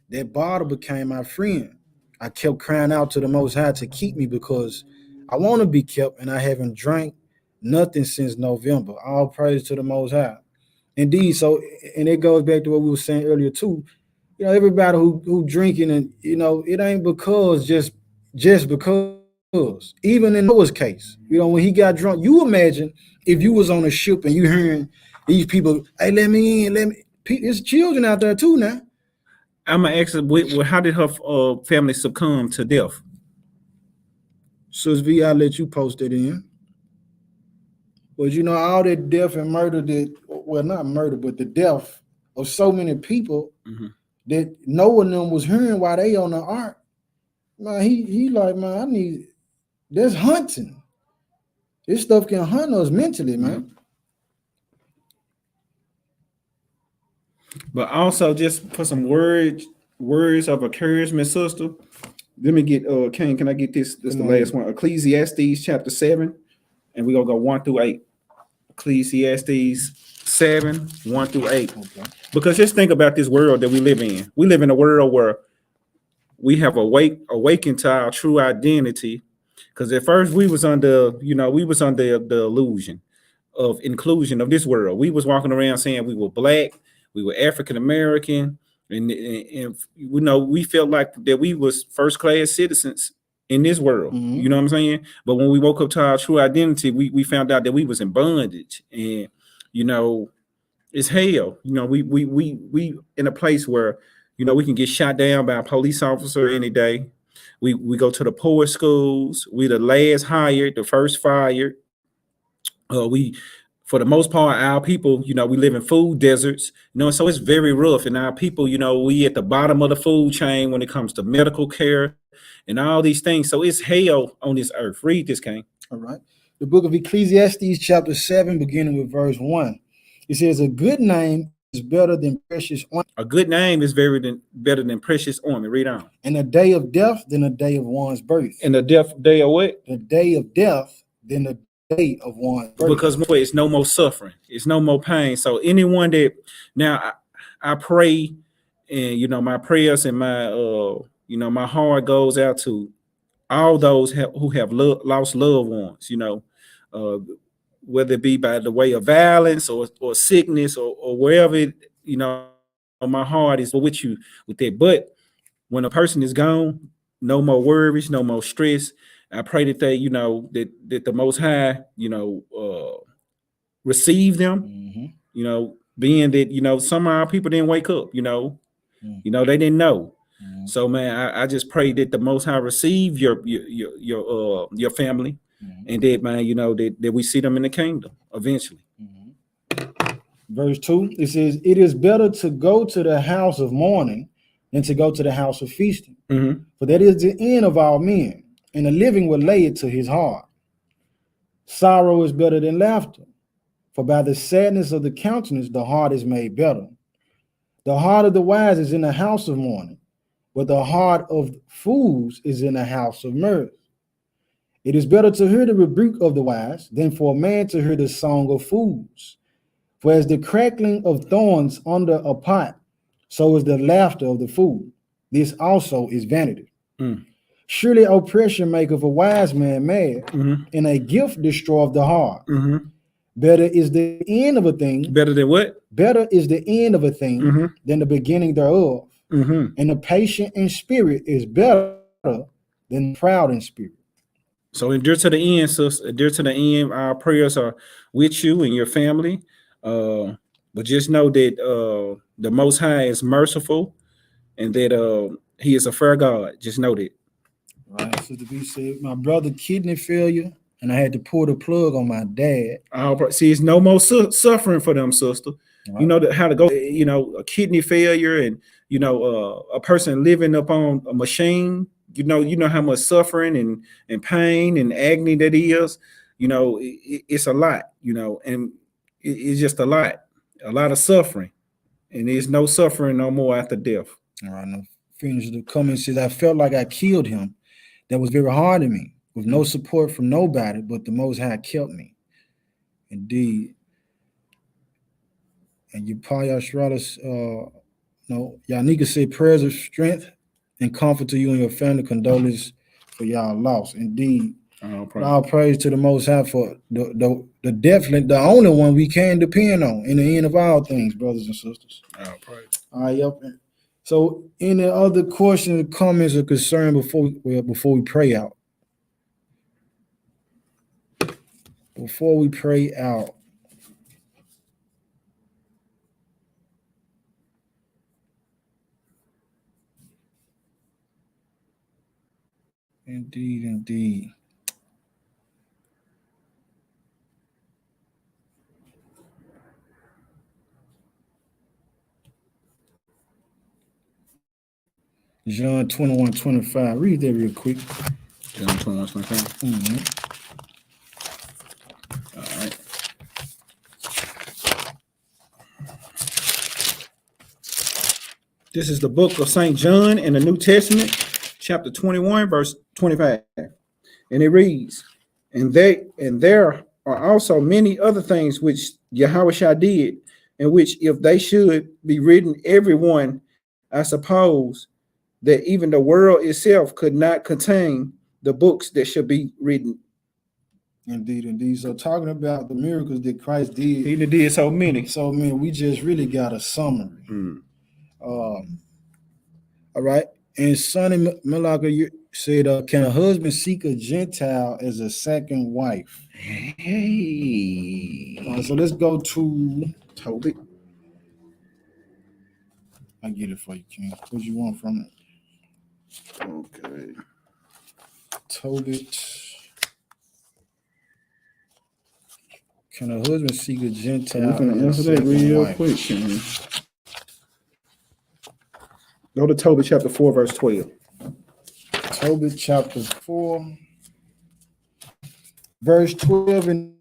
B: That bottle became my friend. I kept crying out to the Most High to keep me because I want to be kept, and I haven't drank nothing since November. All praise to the Most High. Indeed. So, and it goes back to what we were saying earlier too. Everybody who drinking, and it ain't because just because. Even in Noah's case, when he got drunk, you imagine if you was on a ship and you hearing these people, hey, let me in, There's children out there too now.
A: I'm gonna ask her, how did her family succumb to death?
B: Sis V, I'll let you post it in. But all that death and murder not murder, but the death of so many people that no one of them was hearing while they on the ark. Man, he like, man, That's hunting. This stuff can hunt us mentally, man.
A: But also, just for some words of encouragement, sister. Let me get King. Can I get this? This is the last one. Ecclesiastes chapter 7, and we're gonna go 1 through 8. Ecclesiastes 7, 1 through 8.
B: Okay.
A: Because just think about this world that we live in. We live in a world where we have awakened to our true identity. Because at first we was under the illusion of inclusion of this world. We was walking around saying we were black, we were African American, and we felt like that we was first class citizens in this world.
B: Mhm.
A: You know what I'm saying? But when we woke up to our true identity, we found out that we was in bondage, and it's hell. We in a place where we can get shot down by a police officer any day. We go to the poorest schools. We the last hired, the first fired. We, for the most part, our people, we live in food deserts. So it's very rough. And our people, we at the bottom of the food chain when it comes to medical care and all these things. So it's hell on this earth. Read this, King.
B: All right. The book of Ecclesiastes, chapter 7, beginning with verse 1. It says, a good name is better than precious ointment.
A: A good name is better than precious ointment. Read on.
B: And a day of death than a day of one's birth.
A: And the day of what?
B: The day of death than the day of one's birth.
A: Because it's no more suffering. It's no more pain. So anyone that now I pray, and my prayers and my my heart goes out to all those who have lost loved ones. Whether it be by the way of violence or sickness or wherever it, my heart is with you with that. But when a person is gone, no more worries, no more stress. I pray that they, that the Most High, receive them.
B: Mm-hmm.
A: Being that some of our people didn't wake up. They didn't know.
B: Mm-hmm.
A: So man, I just pray that the Most High receive your family,
B: Mm-hmm.
A: and that man, that we see them in the kingdom eventually.
B: Mm-hmm. Verse 2, it says, it is better to go to the house of mourning than to go to the house of feasting.
A: Mm-hmm.
B: For that is the end of all men, and the living will lay it to his heart. Sorrow is better than laughter, for by the sadness of the countenance the heart is made better. The heart of the wise is in the house of mourning, but the heart of fools is in the house of mirth. It is better to hear the rebuke of the wise than for a man to hear the song of fools. For as the crackling of thorns under a pot, so is the laughter of the fool. This also is vanity.
A: Mm.
B: Surely oppression maketh a wise man mad,
A: Mm-hmm.
B: and a gift destroyeth the heart.
A: Mm-hmm.
B: Better is the end of a thing.
A: Better than what?
B: Better is the end of a thing
A: Mm-hmm.
B: than the beginning thereof.
A: Mm-hmm.
B: And the patient in spirit is better than the proud in spirit.
A: So endure to the end, sister. Endure to the end. Our prayers are with you and your family. But just know that the Most High is merciful, and that He is a fair God. Just know that.
B: Right. Sister B said, my brother kidney failure, and I had to pull the plug on my dad.
A: See, it's no more suffering for them, sister.
B: Right.
A: You know how to go. A kidney failure, and a person living up on a machine. You know how much suffering and pain and agony that is. It's a lot. And it's just a lot of suffering, and there's no suffering no more after death.
B: All right. Now finish the comment. Says, I felt like I killed him. That was very hard on me, with no support from nobody, but the Most High kept me. Indeed. And you Yashradas, Yanika said prayers of strength and comfort to you and your family. Condolences for y'all loss. Indeed. All praise to the Most High for the definitely the only one we can depend on in the end of all things, brothers and sisters.
A: All praise.
B: All right, yep. So any other questions, comments, or concern before we pray out? Before we pray out. Indeed, indeed. John 21:25. Read that real quick.
A: John 21, 25.
B: Mm-hmm.
A: All right. This is the book of St. John in the New Testament, chapter 21, verse 25. And it reads, and there are also many other things which Yahushua did, and which if they should be written, everyone, I suppose, that even the world itself could not contain the books that should be written.
B: Indeed, indeed. So talking about the miracles that Christ did,
A: He did so many.
B: so man, we just really got a summary. All right. And Sonny Malaka, you said, can a husband seek a Gentile as a second wife?
A: Hey.
B: So let's go to
A: Toby.
B: I get it for you, King. What you want from it?
A: Okay.
B: Tobit. Can a husband seek a Gentile?
A: We're gonna answer that real quick, King. Go to Tobit chapter 4, verse 12.
B: Tobit chapter 4, verse 12. And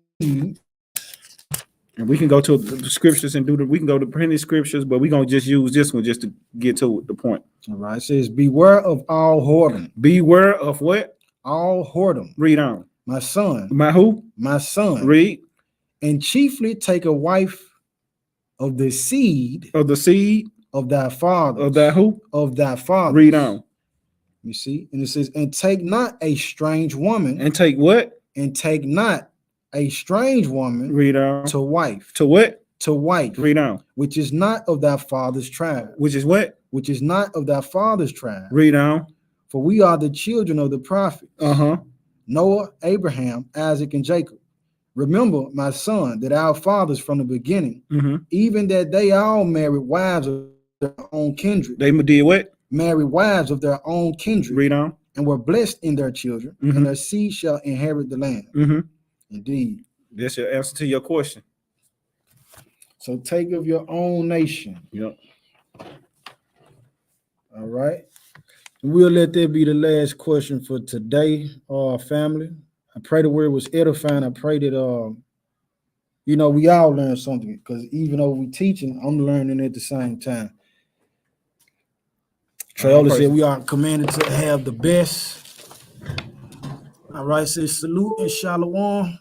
A: we can go to the scriptures and we can go to printed scriptures, but we're gonna just use this one just to get to the point.
B: All right, it says, beware of all whoredom.
A: Beware of what?
B: All whoredom.
A: Read on.
B: My son.
A: My who?
B: My son.
A: Read.
B: And chiefly take a wife of the seed
A: of
B: thy father.
A: Of thy who?
B: Of thy father.
A: Read on.
B: You see? And it says, and take not a strange woman.
A: And take what?
B: And take not a strange woman.
A: Read on.
B: To wife.
A: To what?
B: To wife.
A: Read on.
B: Which is not of thy father's tribe.
A: Which is what?
B: Which is not of thy father's tribe.
A: Read on.
B: For we are the children of the prophets. Noah, Abraham, Isaac, and Jacob. Remember, my son, that our fathers from the beginning, even that they all married wives of their own kindred.
A: They did what?
B: Married wives of their own kindred.
A: Read on.
B: And were blessed in their children, and their seed shall inherit the land. Indeed.
A: That's your answer to your question.
B: So take of your own nation.
A: Yep.
B: All right. We'll let that be the last question for today, family. I pray the word was edifying. I pray that we all learn something, because even though we teaching, I'm learning at the same time. Trayola said we are commanded to have the best. All right, says salute and shalom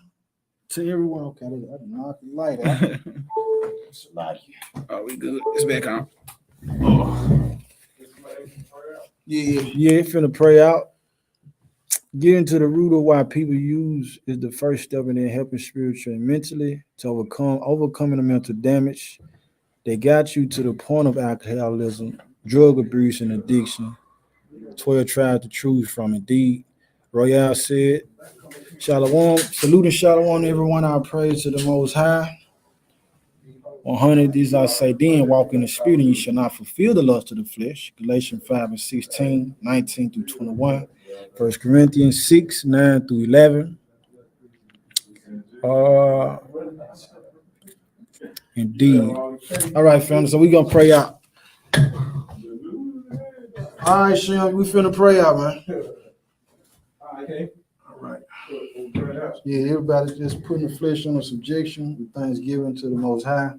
B: to everyone. Okay, I knocked the light out.
A: Oh, we good. It's back on. Oh.
B: Yeah, finna pray out. Getting to the root of why people use is the first step in their helping spiritually and mentally to overcoming the mental damage. They got you to the point of alcoholism, drug abuse, and addiction. 12 tribes to choose from. Indeed, Royale said, Shalom, salute and shalom, everyone. I praise to the Most High. 100, these I say, then walk in the spirit, and you shall not fulfill the lust of the flesh. Galatians 5 and 16, 19 through 21. 1 Corinthians 6, 9 through 11. Indeed. All right, family. So we're gonna pray out. All right, Sean, we finna pray out, man.
A: Okay.
B: All right. Yeah, everybody just putting the flesh under subjection with thanksgiving to the Most High.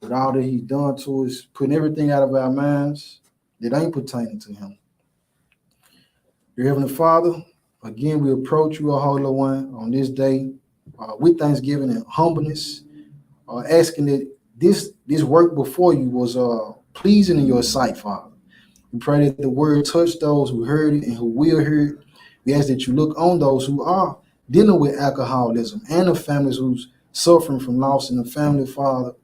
B: With all that He's done to us, putting everything out of our minds that ain't pertaining to Him. Dear Heavenly Father, again, we approach you, O Holy One, on this day with thanksgiving and humbleness, asking that this work before you was pleasing in your sight, Father. We pray that the word touch those who heard it and who will hear it. We ask that you look on those who are dealing with alcoholism and the families who's suffering from loss in the family, Father.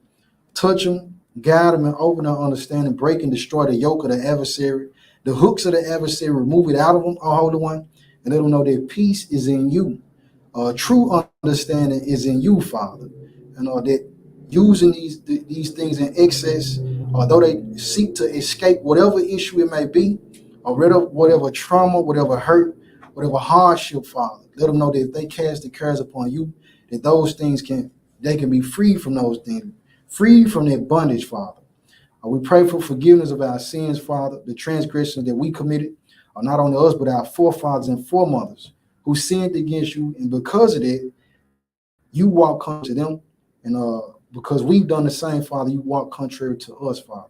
B: Touch them, guide them, and open their understanding, break and destroy the yoke of the adversary, the hooks of the adversary, remove it out of them, O Holy One, and let them know that peace is in you. True understanding is in you, Father. And that using these things in excess, although they seek to escape whatever issue it may be, or whatever trauma, whatever hurt, whatever hardship, Father, let them know that if they cast the cares upon you, that those things can be free from those things, free from their bondage, Father. We pray for forgiveness of our sins, Father, the transgressions that we committed, not only us, but our forefathers and foremothers who sinned against you. And because of that, you walk contrary to them. And because we've done the same, Father, you walk contrary to us, Father.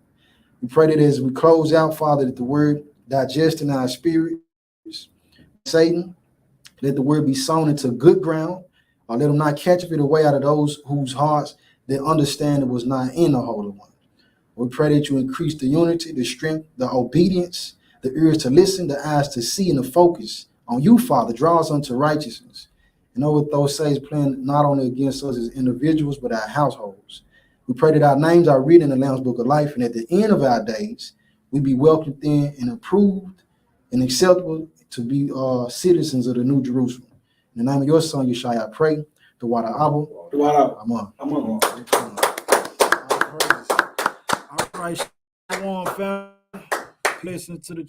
B: We pray that as we close out, Father, that the word digest in our spirits. Satan, let the word be sown into good ground. Or let them not catch it away out of those whose hearts they understand it was not in the Holy One. We pray that you increase the unity, the strength, the obedience, the ears to listen, the eyes to see, and the focus on you, Father. Draw us unto righteousness. And over those saints playing not only against us as individuals, but our households. We pray that our names are written in the Lamb's Book of Life, and at the end of our days, we be welcomed in and approved and acceptable to be citizens of the New Jerusalem. In the name of your Son, Yeshua, I pray. The water Abba. Amen.
A: I'm
B: All right, shalom, family. Listen to the